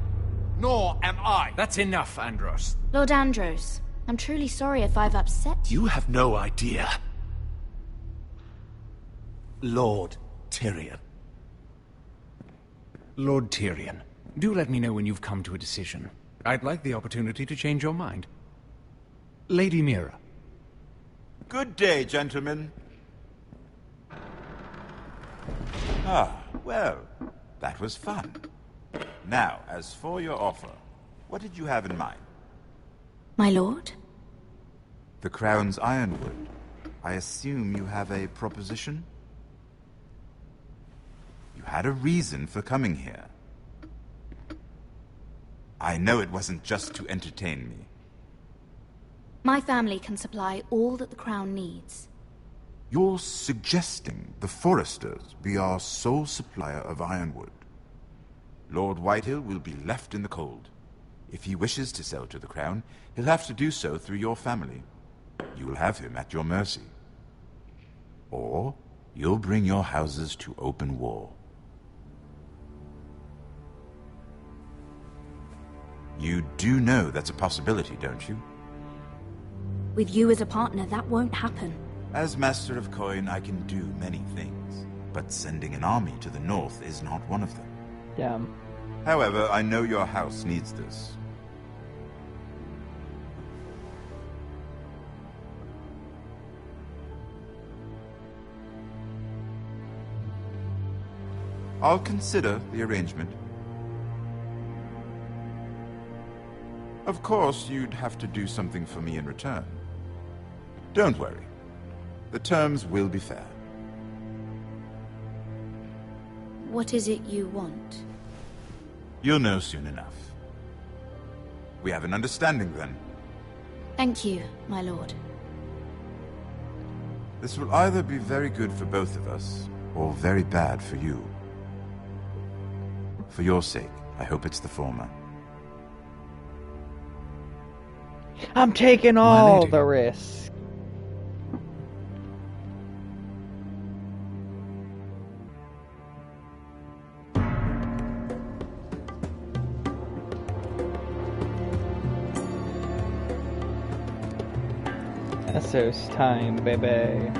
Nor am I. That's enough, Andros. Lord Andros, I'm truly sorry if I've upset you. You have no idea. Lord Tyrion. Lord Tyrion, do let me know when you've come to a decision. I'd like the opportunity to change your mind. Lady Mira. Good day, gentlemen. Ah, well, that was fun. Now, as for your offer, what did you have in mind? My lord? The Crown's Ironwood. I assume you have a proposition? You had a reason for coming here. I know it wasn't just to entertain me. My family can supply all that the Crown needs. You're suggesting the Forresters be our sole supplier of ironwood. Lord Whitehill will be left in the cold. If he wishes to sell to the Crown, he'll have to do so through your family. You will have him at your mercy. Or you'll bring your houses to open war. You do know that's a possibility, don't you? With you as a partner, that won't happen. As Master of Coin, I can do many things, but sending an army to the north is not one of them. Damn. However, I know your house needs this. I'll consider the arrangement. Of course, you'd have to do something for me in return. Don't worry. The terms will be fair. What is it you want? You'll know soon enough. We have an understanding then. Thank you, my lord. This will either be very good for both of us, or very bad for you. For your sake, I hope it's the former. I'm taking all the risks. Essos time, baby.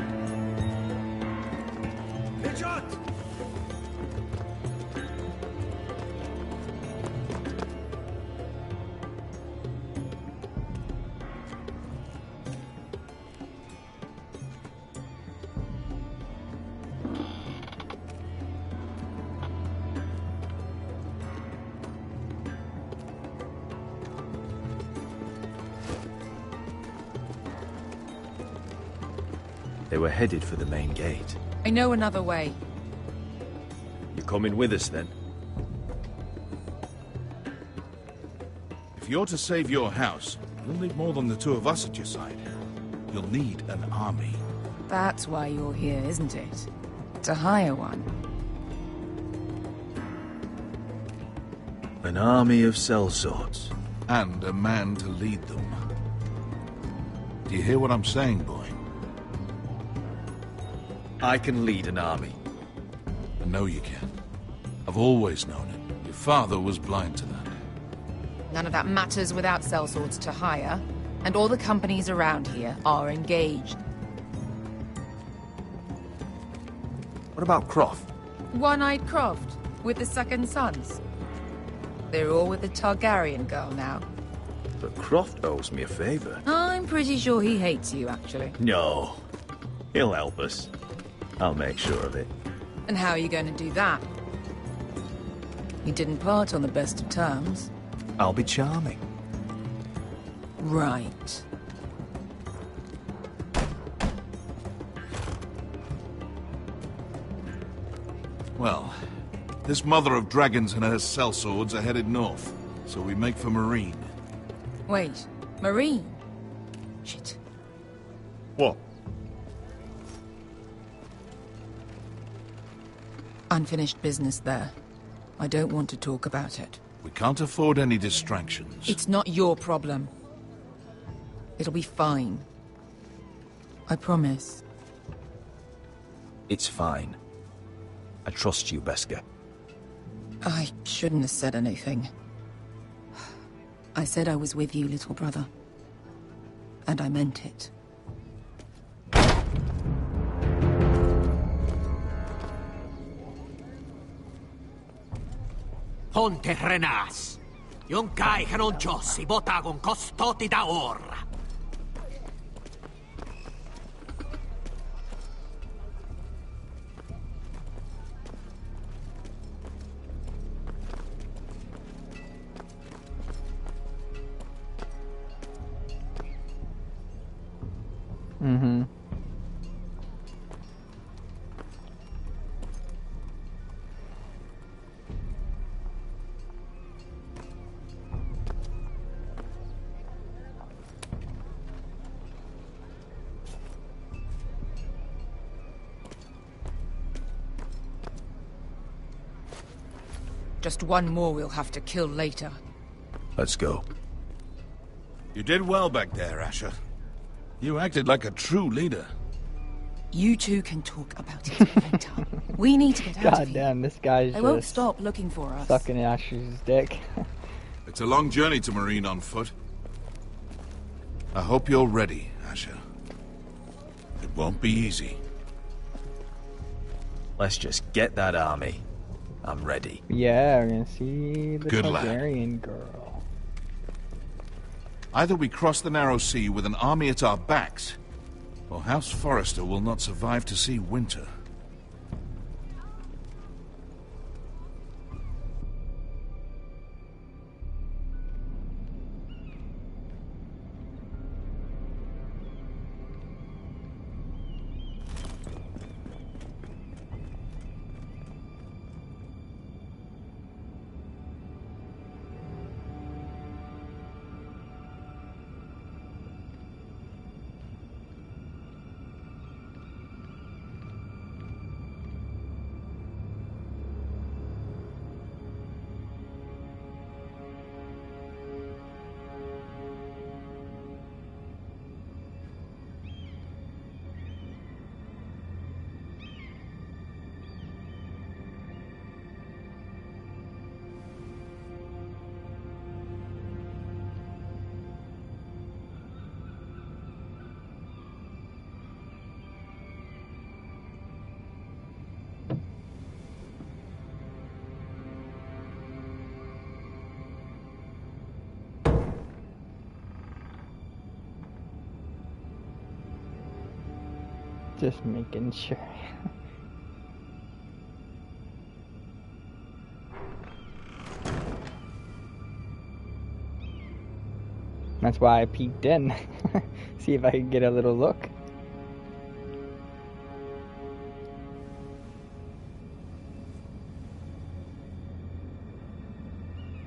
They were headed for the main gate. I know another way. You coming with us, then? If you're to save your house, you'll need more than the two of us at your side. You'll need an army. That's why you're here, isn't it? To hire one. An army of sellswords. And a man to lead them. Do you hear what I'm saying, boy? I can lead an army. I know you can. I've always known it. Your father was blind to that. None of that matters without sellswords to hire, and all the companies around here are engaged. What about Croft? One-Eyed Croft, with the second sons. They're all with the Targaryen girl now. But Croft owes me a favor. I'm pretty sure he hates you, actually. No. He'll help us. I'll make sure of it. And how are you going to do that? You didn't part on the best of terms. I'll be charming. Right. Well, this mother of dragons and her sellswords are headed north, so we make for Marine. Wait, Marine? Shit. What? Unfinished business there. I don't want to talk about it. We can't afford any distractions. It's not your problem. It'll be fine. I promise. It's fine. I trust you, Beskar. I shouldn't have said anything. I said I was with you, little brother. And I meant it. Ponte Renas. Yon kai non jossi botagon costoti da orra. Mm-hmm. Just one more we'll have to kill later. Let's go. You did well back there, Asher. You acted like a true leader. You two can talk about it later. We need to get out of God here. damn, this guy's They won't just stop looking for us. sucking Asher's dick. It's a long journey to Marine on foot. I hope you're ready, Asher. It won't be easy. Let's just get that army. I'm ready. Yeah, we're gonna see the Good lad. Targaryen girl. Either we cross the narrow sea with an army at our backs, or House Forrester will not survive to see winter. Just making sure. That's why I peeked in. See if I could get a little look.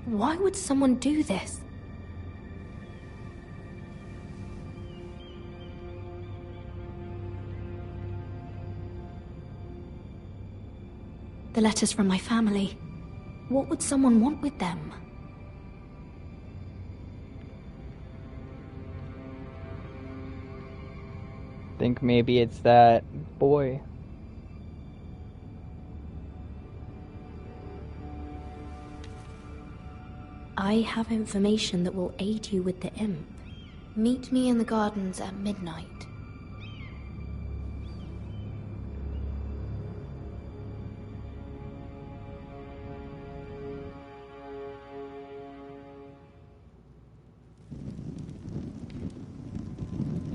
Why would someone do this? The letters from my family. What would someone want with them? Think maybe it's that boy. I have information that will aid you with the imp. Meet me in the gardens at midnight.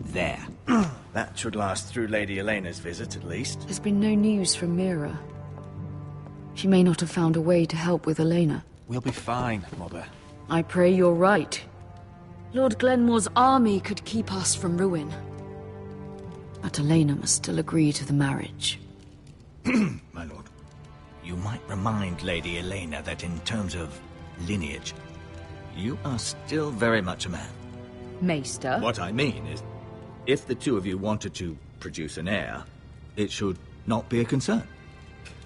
There. That should last through Lady Elena's visit, at least. There's been no news from Mira. She may not have found a way to help with Elena. We'll be fine, Mother. I pray you're right. Lord Glenmore's army could keep us from ruin. But Elena must still agree to the marriage. My lord, you might remind Lady Elena that in terms of lineage, you are still very much a man. Maester? What I mean is, if the two of you wanted to produce an heir, it should not be a concern.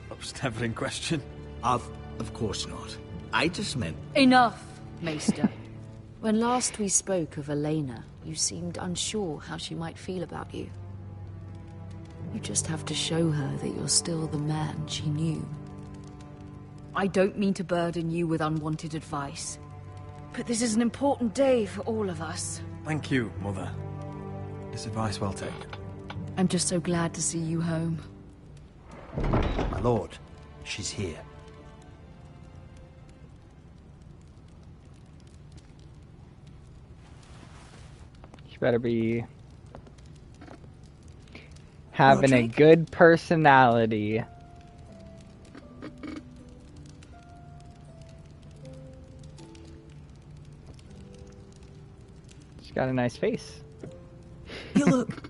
That was never in question. Of course not. I just meant... Enough, Maester. When last we spoke of Elena, you seemed unsure how she might feel about you. You just have to show her that you're still the man she knew. I don't mean to burden you with unwanted advice, but this is an important day for all of us. Thank you, Mother. This advice well taken. I'm just so glad to see you home. My lord, she's here. She better be having a good personality. She's got a nice face. You look...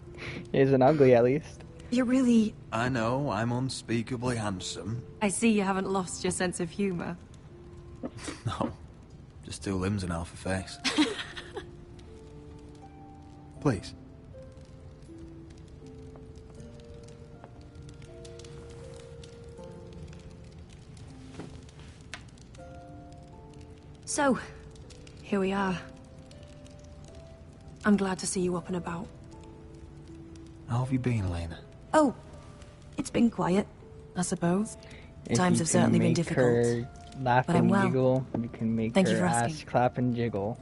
He isn't ugly, at least. You're really... I know, I'm unspeakably handsome. I see you haven't lost your sense of humor. No, just two limbs and half a face. Please. So, here we are. I'm glad to see you up and about. How have you been, Elena? Oh, it's been quiet, I suppose. If Times you have certainly can been make difficult. her laugh but and I'm well. giggle, you can make Thank you her for ass asking. clap and jiggle.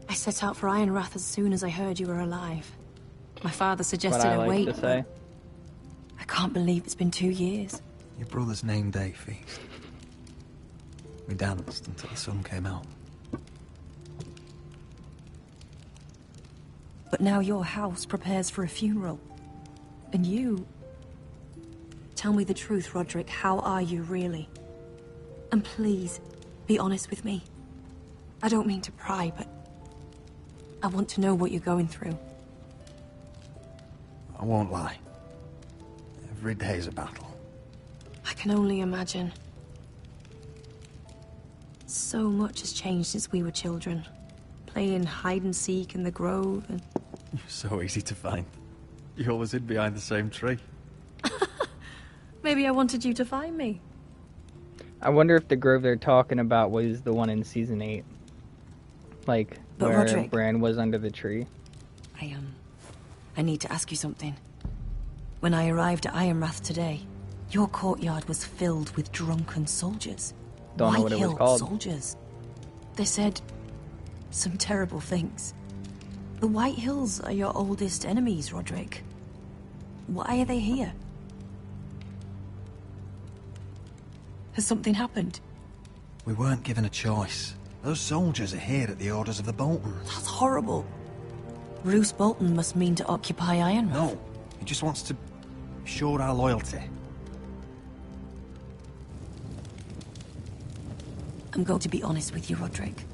I set out for Ironrath as soon as I heard you were alive. My father suggested What I I like wait, to say. but I can't believe it's been 2 years. Your brother's name day feast. We danced until the sun came out. But now your house prepares for a funeral. And you... Tell me the truth, Roderick. How are you, really? And please, be honest with me. I don't mean to pry, but... I want to know what you're going through. I won't lie. Every day's a battle. I can only imagine. So much has changed since we were children. Playing hide and seek in the grove and... You're so easy to find. You always hid behind the same tree. Maybe I wanted you to find me. I wonder if the grove they're talking about was the one in Season 8. Like, But where Roderick- Bran was under the tree. I need to ask you something. When I arrived at Ironrath today, your courtyard was filled with drunken soldiers. Don't know what it was White-Hill called. soldiers. They said some terrible things. The White Hills are your oldest enemies, Roderick. Why are they here? Has something happened? We weren't given a choice. Those soldiers are here at the orders of the Boltons. That's horrible. Roose Bolton must mean to occupy Ironrath. No, he just wants to assure our loyalty. I'm going to be honest with you, Roderick.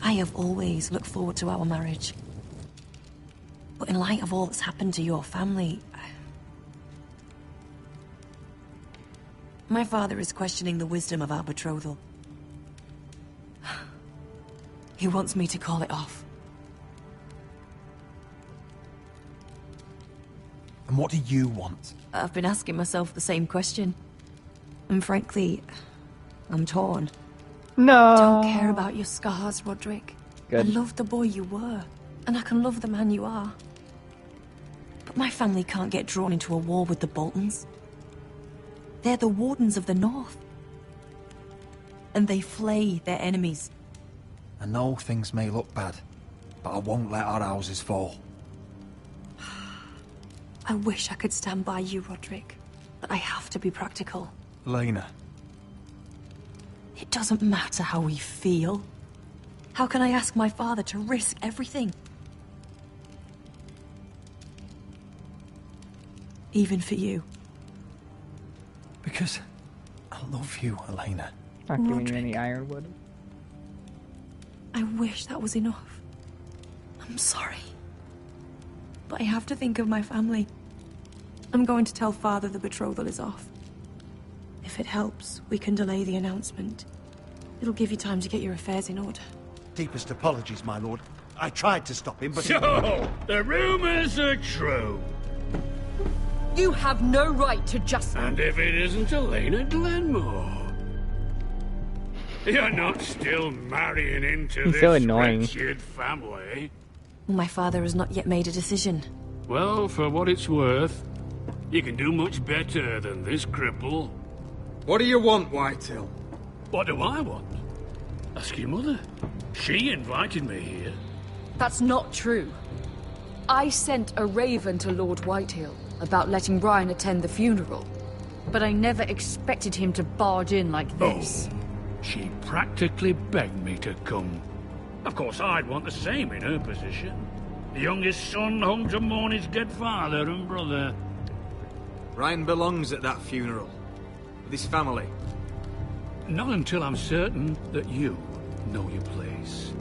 I have always looked forward to our marriage. But in light of all that's happened to your family... My father is questioning the wisdom of our betrothal. He wants me to call it off. And what do you want? I've been asking myself the same question. And frankly, I'm torn. No. Don't care about your scars, Roderick. Good. I love the boy you were, and I can love the man you are. But my family can't get drawn into a war with the Boltons. They're the Wardens of the North. And they flay their enemies. I know things may look bad, but I won't let our houses fall. I wish I could stand by you, Roderick, but I have to be practical. Lena. It doesn't matter how we feel. How can I ask my father to risk everything? Even for you. Because I love you, Elena. Not giving you any ironwood. I wish that was enough. I'm sorry. But I have to think of my family. I'm going to tell Father the betrothal is off. If it helps, we can delay the announcement. It'll give you time to get your affairs in order. Deepest apologies, my lord. I tried to stop him, but... So, the rumors are true. You have no right to just... And if it isn't Elena Glenmore? You're not still marrying into He's this so annoying. wretched family. My father has not yet made a decision. Well, for what it's worth, you can do much better than this cripple. What do you want, Whitetail? What do I want? Ask your mother. She invited me here. That's not true. I sent a raven to Lord Whitehill about letting Ryan attend the funeral. But I never expected him to barge in like this. Oh, she practically begged me to come. Of course, I'd want the same in her position. The youngest son home to mourn his dead father and brother. Ryan belongs at that funeral. With his family. Not until I'm certain that you know your place.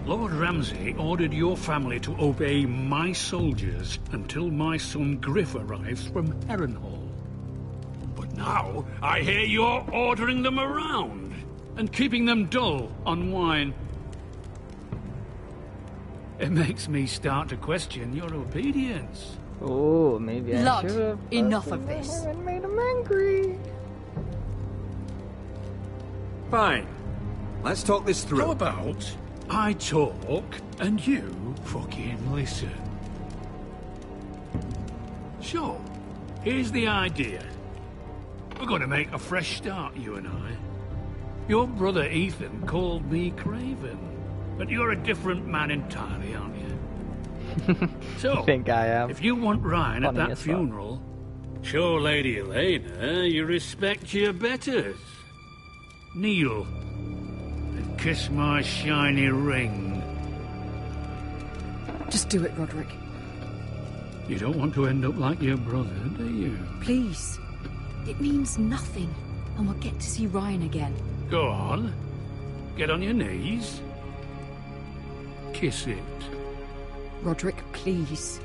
Lord Ramsay ordered your family to obey my soldiers until my son Griff arrives from Harrenhal. But now, I hear you're ordering them around and keeping them dull on wine. It makes me start to question your obedience. Oh, maybe I Lud, should have. enough of this. And made him angry. Fine. Let's talk this through. How about I talk and you fucking listen? So, here's the idea. We're going to make a fresh start, you and I. Your brother Ethan called me Craven, but you're a different man entirely, aren't you? So, I think I am. If you want Ryan at Funny that as fuck. funeral, show Lady Elena you respect your betters. Kneel and kiss my shiny ring. Just do it, Roderick. You don't want to end up like your brother, do you? Please. It means nothing, and we'll get to see Ryan again. Go on. Get on your knees. Kiss it. Roderick, please.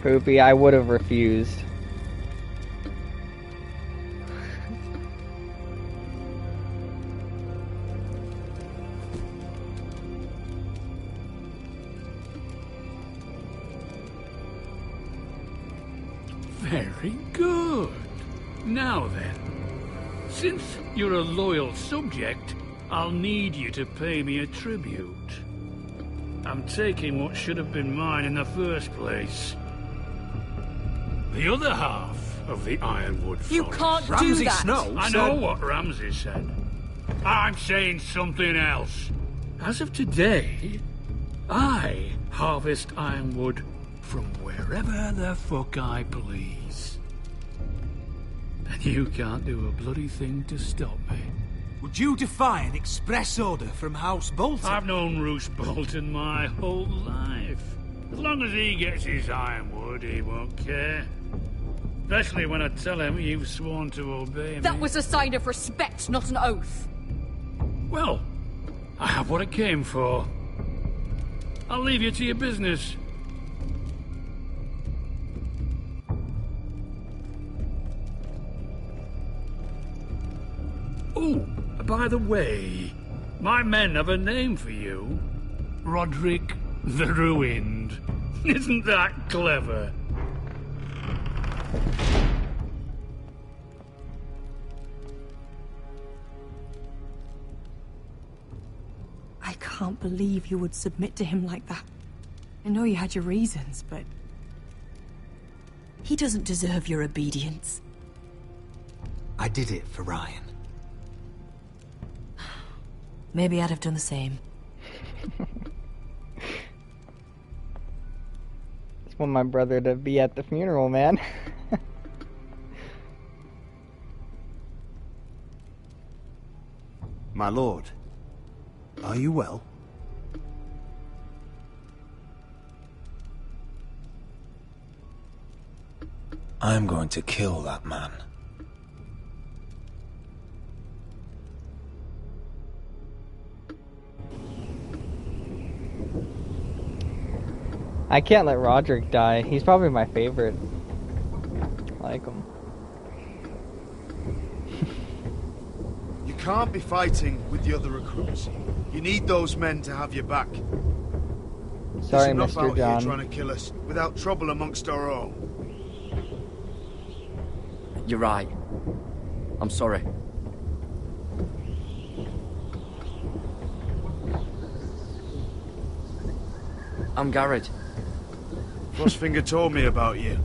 Poopy, I would have refused. Very good. Now then, since you're a loyal subject, I'll need you to pay me a tribute. I'm taking what should have been mine in the first place. The other half of the Ironwood Forest. You can't do that! Snow I know what Ramsay said. I'm saying something else. As of today, I harvest ironwood from wherever the fuck I please. And you can't do a bloody thing to stop me. Would you defy an express order from House Bolton? I've known Roose Bolton my whole life. As long as he gets his ironwood, he won't care. Especially when I tell him you've sworn to obey me. That was a sign of respect, not an oath. Well, I have what I came for. I'll leave you to your business. Oh, by the way, my men have a name for you. Roderick the Ruined. Isn't that clever? I can't believe you would submit to him like that. I know you had your reasons, but... he doesn't deserve your obedience. I did it for Ryan. Maybe I'd have done the same. Just want my brother to be at the funeral, man. My lord, are you well? I'm going to kill that man. I can't let Roderick die. He's probably my favorite. I like him. You can't be fighting with the other recruits. You need those men to have your back. Sorry, There's enough Mr. out John. here trying to kill us without trouble amongst our own. You're right. I'm sorry. I'm Garrett. Frostfinger told me about you.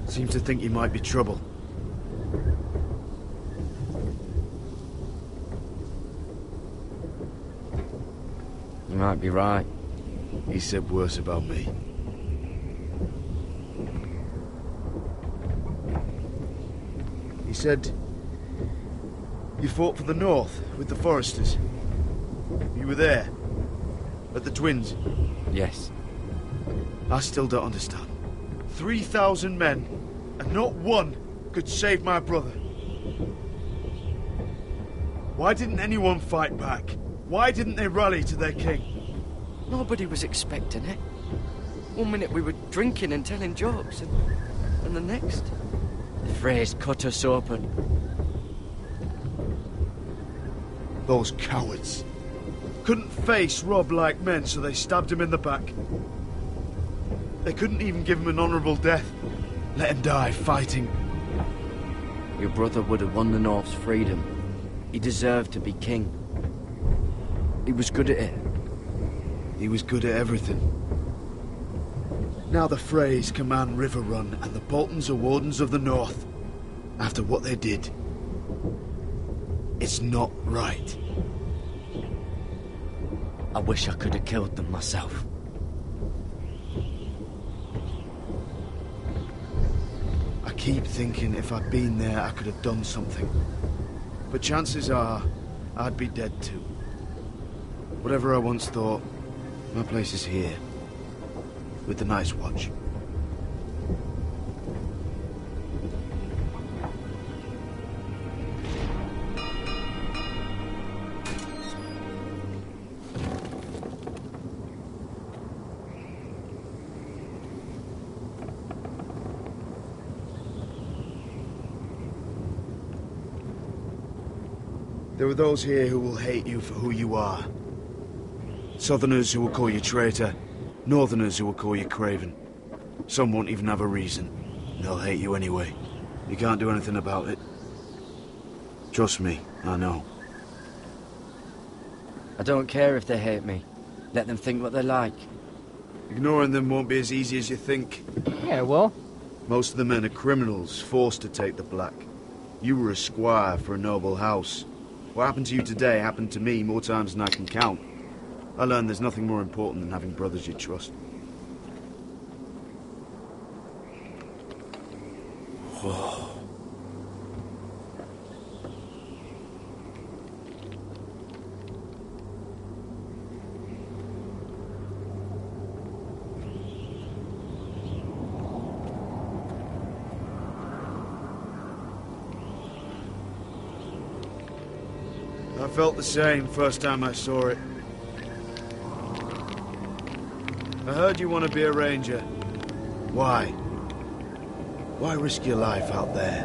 Seems to think you might be trouble. You might be right. He said worse about me. He said you fought for the North with the Foresters. You were there at the Twins. Yes. I still don't understand. 3,000 men, and not one could save my brother. Why didn't anyone fight back? Why didn't they rally to their king? Nobody was expecting it. One minute we were drinking and telling jokes, and the next, the Freys cut us open. Those cowards. Couldn't face Rob like men, so they stabbed him in the back. They couldn't even give him an honourable death. Let him die fighting. Your brother would have won the North's freedom. He deserved to be king. He was good at it. He was good at everything. Now the Freys command Riverrun, and the Boltons are Wardens of the North. After what they did. It's not right. I wish I could have killed them myself. I keep thinking if I'd been there, I could have done something. But chances are, I'd be dead too. Whatever I once thought, my place is here. With the Night's Watch. There are those here who will hate you for who you are. Southerners who will call you traitor. Northerners who will call you craven. Some won't even have a reason. They'll hate you anyway. You can't do anything about it. Trust me, I know. I don't care if they hate me. Let them think what they like. Ignoring them won't be as easy as you think. Yeah, well. Most of the men are criminals, forced to take the black. You were a squire for a noble house. What happened to you today happened to me more times than I can count. I learned there's nothing more important than having brothers you trust. Whoa. I felt the same first time I saw it. I heard you want to be a ranger. Why? Why risk your life out there?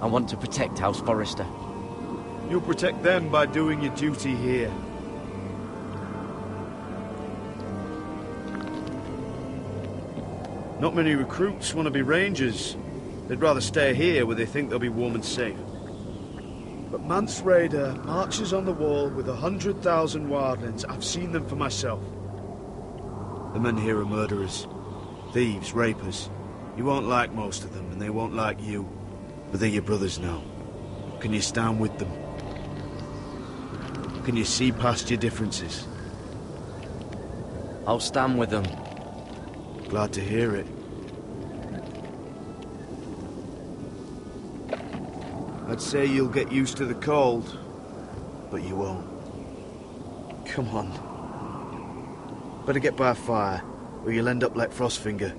I want to protect House Forrester. You'll protect them by doing your duty here. Not many recruits want to be rangers. They'd rather stay here where they think they'll be warm and safe. But Mance Raider marches on the wall with 100,000 wildlings. I've seen them for myself. The men here are murderers. Thieves, rapers. You won't like most of them, and they won't like you. But they're your brothers now. Can you stand with them? Can you see past your differences? I'll stand with them. Glad to hear it. I'd say you'll get used to the cold, but you won't. Come on. Better get by a fire, or you'll end up like Frostfinger.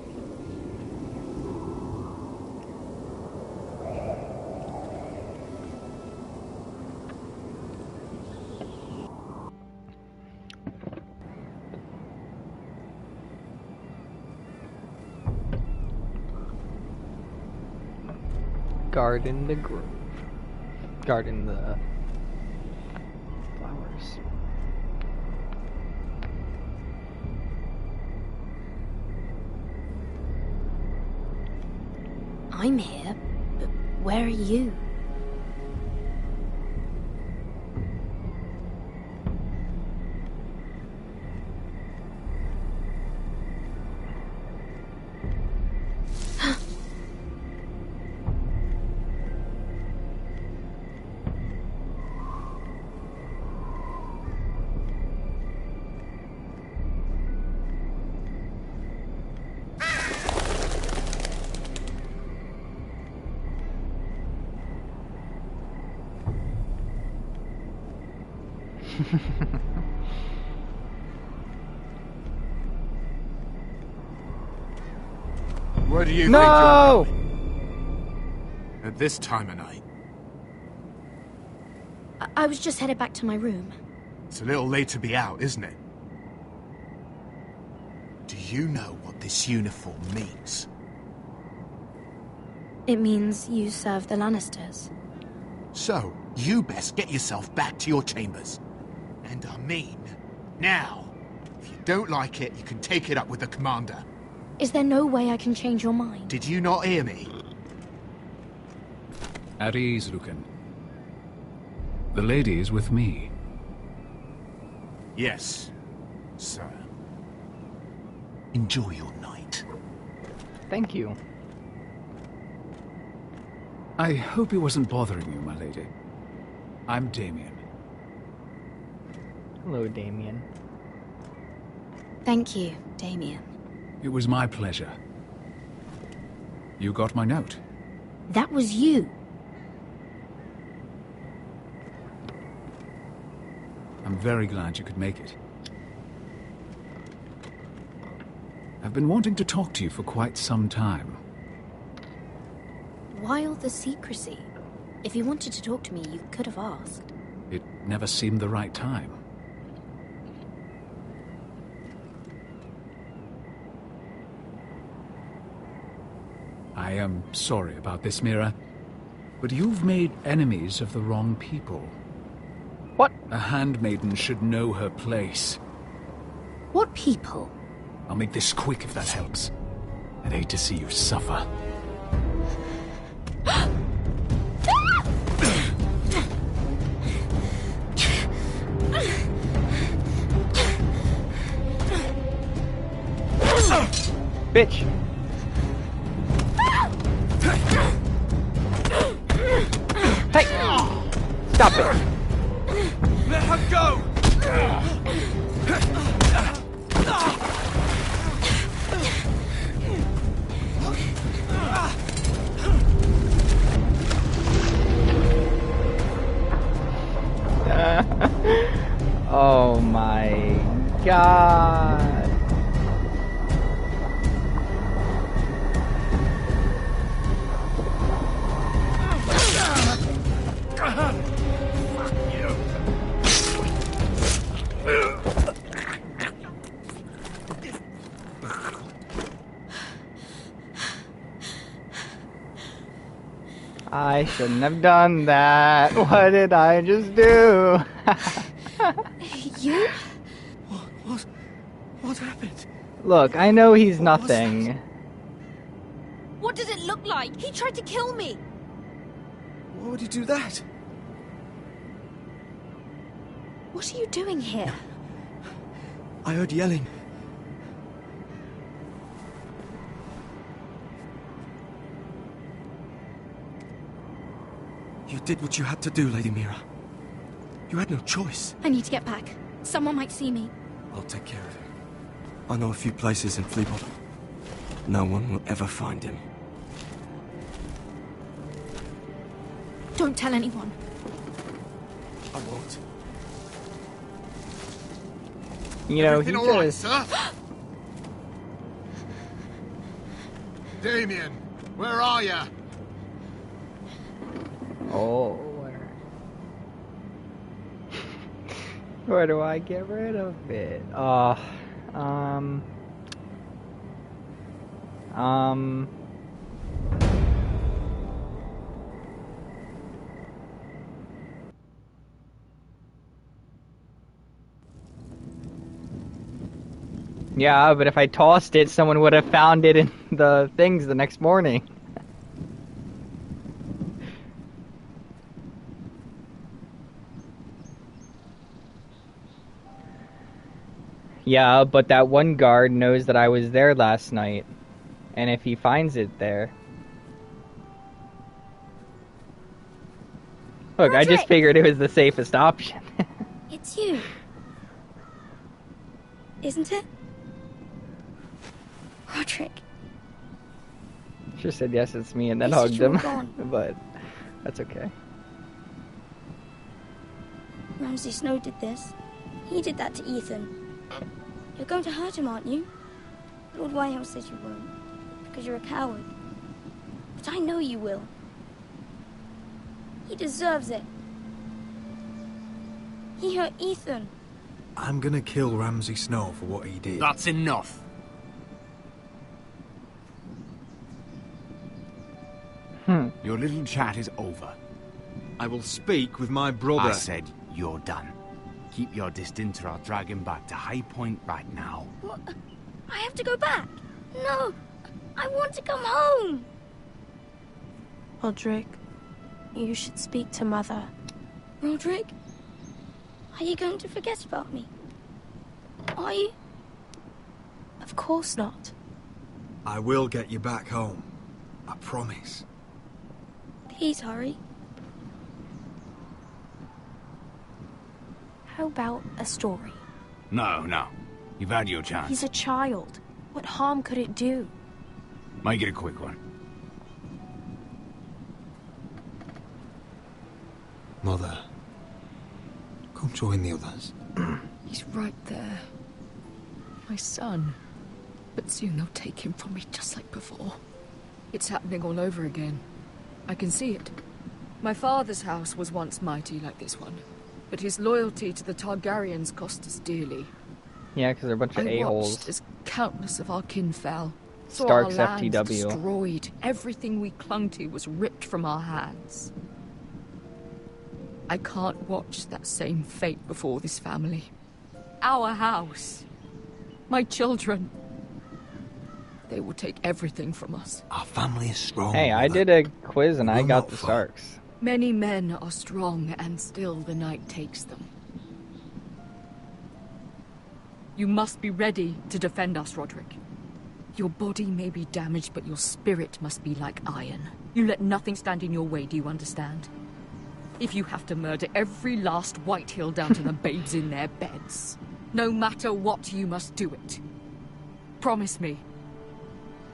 Garden the grove. Garden the flowers. I'm here, but where are you? Where do you No! think you're going? At this time of night? I was just headed back to my room. It's a little late to be out, isn't it? Do you know what this uniform means? It means you serve the Lannisters. So, you best get yourself back to your chambers. And I mean, now. If you don't like it, you can take it up with the commander. Is there no way I can change your mind? Did you not hear me? At ease, Lucan. The lady is with me. Yes, sir. Enjoy your night. Thank you. I hope he wasn't bothering you, my lady. I'm Damien. Hello, Damien. Thank you, Damien. It was my pleasure. You got my note. That was you. I'm very glad you could make it. I've been wanting to talk to you for quite some time. Why all the secrecy? If you wanted to talk to me, you could have asked. It never seemed the right time. I am sorry about this, Mira, but you've made enemies of the wrong people. What? A handmaiden should know her place. What people? I'll make this quick if that helps. I'd hate to see you suffer. Bitch! Hey! Stop it! Let her go! Oh my god. I shouldn't have done that. What did I just do? You? What happened? Look, I know he's nothing. What does it look like? He tried to kill me! Why would he do that? What are you doing here? I heard yelling. You did what you had to do, Lady Mira. You had no choice. I need to get back. Someone might see me. I'll take care of him. I know a few places in Fleabottom. No one will ever find him. Don't tell anyone. I won't. You know, he Everything all right, just... sir? Damien, where are you? Oh, where do I get rid of it? Yeah, but if I tossed it, someone would have found it in the things the next morning. Yeah, but that one guard knows that I was there last night. And if he finds it there... Look, I just figured it was the safest option. It's you. Isn't it? Roderick. Just said yes, it's me, and then You said hugged you were him. gone. But that's okay. Ramsay Snow did this. He did that to Ethan. You're going to hurt him, aren't you? Lord Whitehouse says you won't, because you're a coward. But I know you will. He deserves it. He hurt Ethan. I'm gonna kill Ramsay Snow for what he did. That's enough. Your little chat is over. I will speak with my brother. I said you're done. Keep your distance or I'll drag him back to High Point right now. What? I have to go back. No, I want to come home. Roderick, you should speak to Mother. Roderick, are you going to forget about me? Are you? Of course not. I will get you back home. I promise. Please hurry. How about a story? No. You've had your chance. He's a child. What harm could it do? Make it a quick one. Mother, come join the others. He's right there. My son. But soon they'll take him from me just like before. It's happening all over again. I can see it. My father's house was once mighty like this one. But his loyalty to the Targaryens cost us dearly. Yeah, because they're a bunch of I a-holes. watched as countless of our kin fell. Saw Stark's our land FTW. destroyed. Everything we clung to was ripped from our hands. I can't watch that same fate before this family. Our house. My children. They will take everything from us. Our family is strong. Hey, I did a quiz and I got the Starks. Many men are strong, and still the night takes them. You must be ready to defend us, Roderick. Your body may be damaged, but your spirit must be like iron. You let nothing stand in your way, do you understand? If you have to murder every last Whitehill down to the babes in their beds, no matter what, you must do it. Promise me.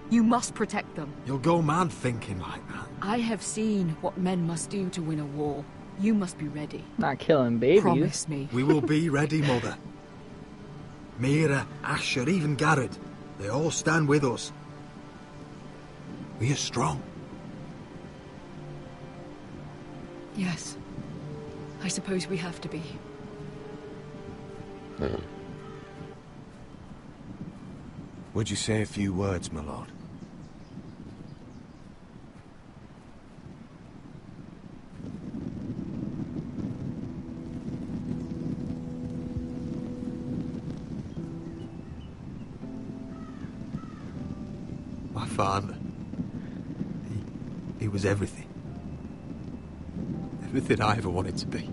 You must protect them. You'll go mad thinking like that. I have seen what men must do to win a war. You must be ready. Not killing babies. Promise me. We will be ready, Mother. Mira, Asher, even Garrett. They all stand with us. We are strong. Yes. I suppose we have to be. Would you say a few words, my lord? My father. He was everything. Everything I ever wanted to be.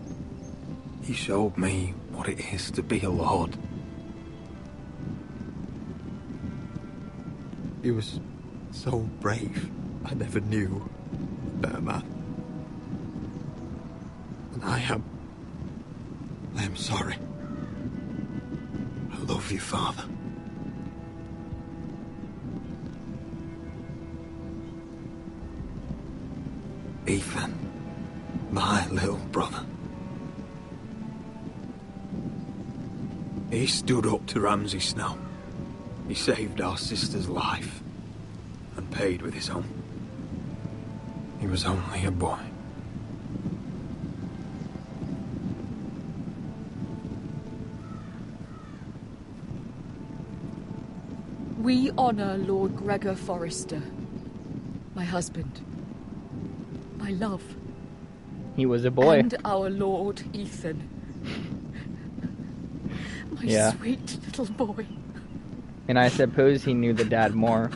He showed me what it is to be a lord. He was so brave. I never knew a better man. I am sorry. I love you, Father. Ethan, my little brother. He stood up to Ramsay Snow. He saved our sister's life and paid with his own. He was only a boy. We honor Lord Gregor Forrester, my husband, my love. He was a boy. And our Lord Ethan. My sweet little boy. And I suppose he knew the dad more.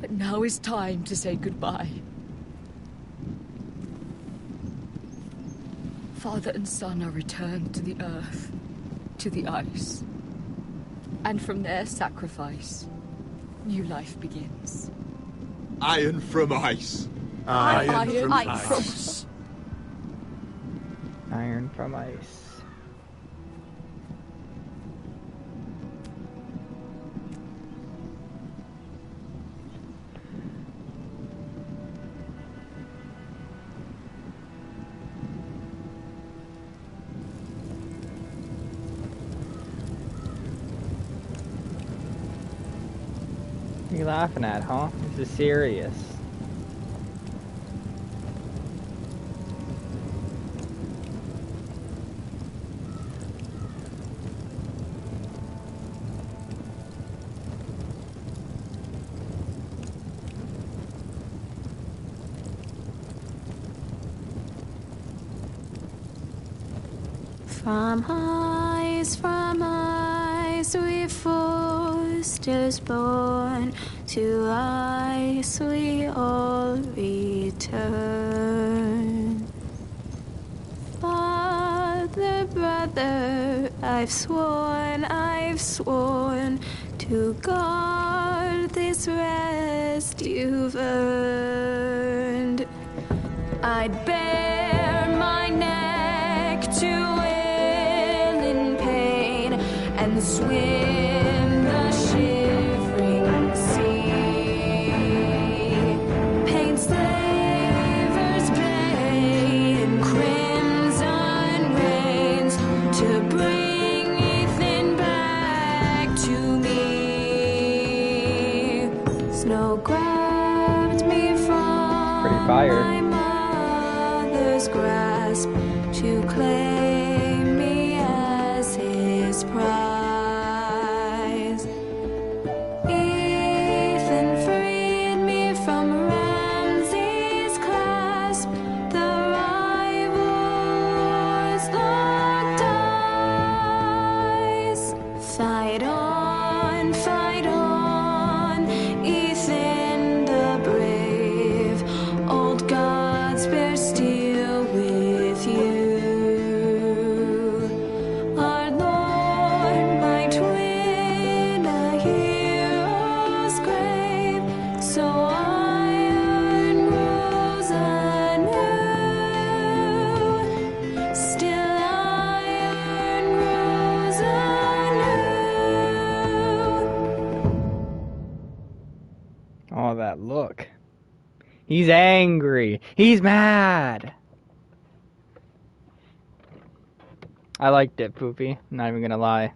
But now is time to say goodbye. Father and son are returned to the earth, to the ice. And from their sacrifice, new life begins. Iron from ice. Iron from ice. Iron from ice. What are you laughing at, huh? This is serious. From ice we foresters born, to ice we all return. Father, brother, I've sworn to guard this rest you've earned. I'd bare my neck to and swim the shivering sea. Paint slavers' bay in crimson rains to bring Ethan back to me. Snow grabbed me from my mother's grasp to claim me as his prize. Fight on, Ethan the brave. Old gods bear steel with you. Our Lord might win a hero's grave, so iron grows anew. Still iron grows anew. Oh, that look. He's angry. He's mad. I liked it, Poopy. I'm not even gonna lie.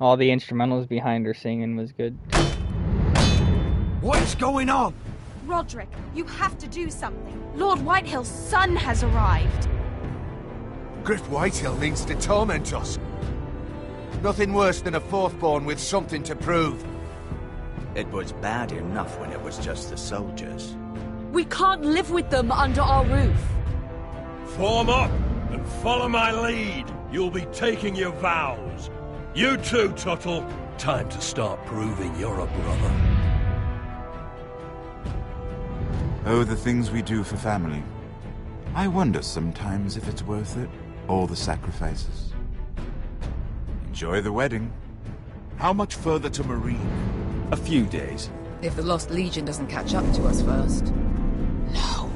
All the instrumentals behind her singing was good. What's going on? Roderick, you have to do something. Lord Whitehill's son has arrived. Griff Whitehill means to torment us. Nothing worse than a fourthborn with something to prove. It was bad enough when it was just the soldiers. We can't live with them under our roof. Form up and follow my lead. You'll be taking your vows. You too, Tuttle. Time to start proving you're a brother. Oh, the things we do for family. I wonder sometimes if it's worth it, all the sacrifices. Enjoy the wedding. How much further to Marine? A few days. If the Lost Legion doesn't catch up to us first. No.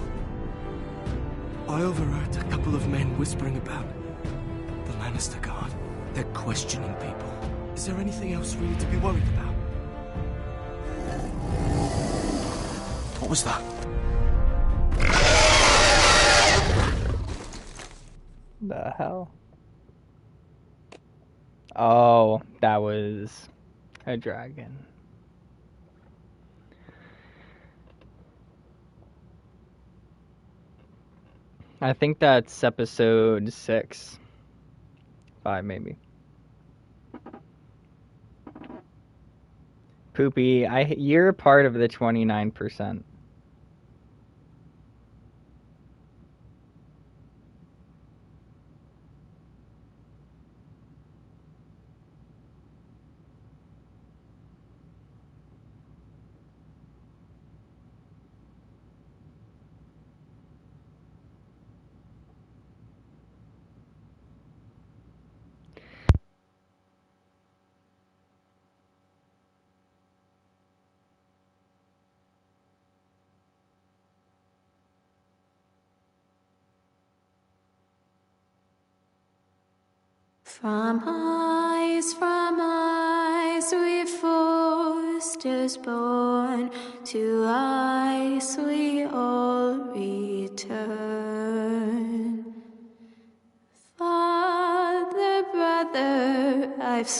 I overheard a couple of men whispering about the Lannister Guard. They're questioning people. Is there anything else we need to be worried about? What was that? The hell? Oh, that was a dragon. I think that's episode 6. 5, maybe. Poopy, you're part of the 29%. From ice we foresters born, to ice we all return. Father, brother, I've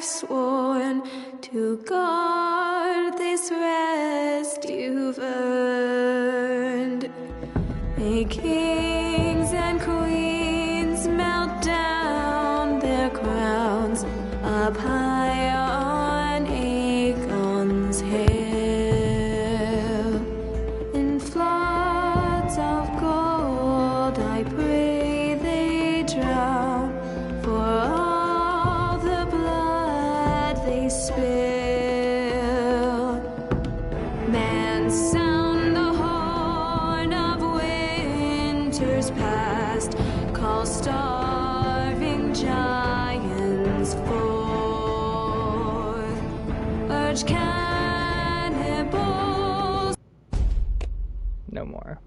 sworn to guard this rest you've earned. May kings and queens melt down their crowns up high on Aegon's hill. In floods of gold I pray they drown, for all the blood they spill. Men sound the horn of winter's past, call starving giants forth, urge cannibals. No more.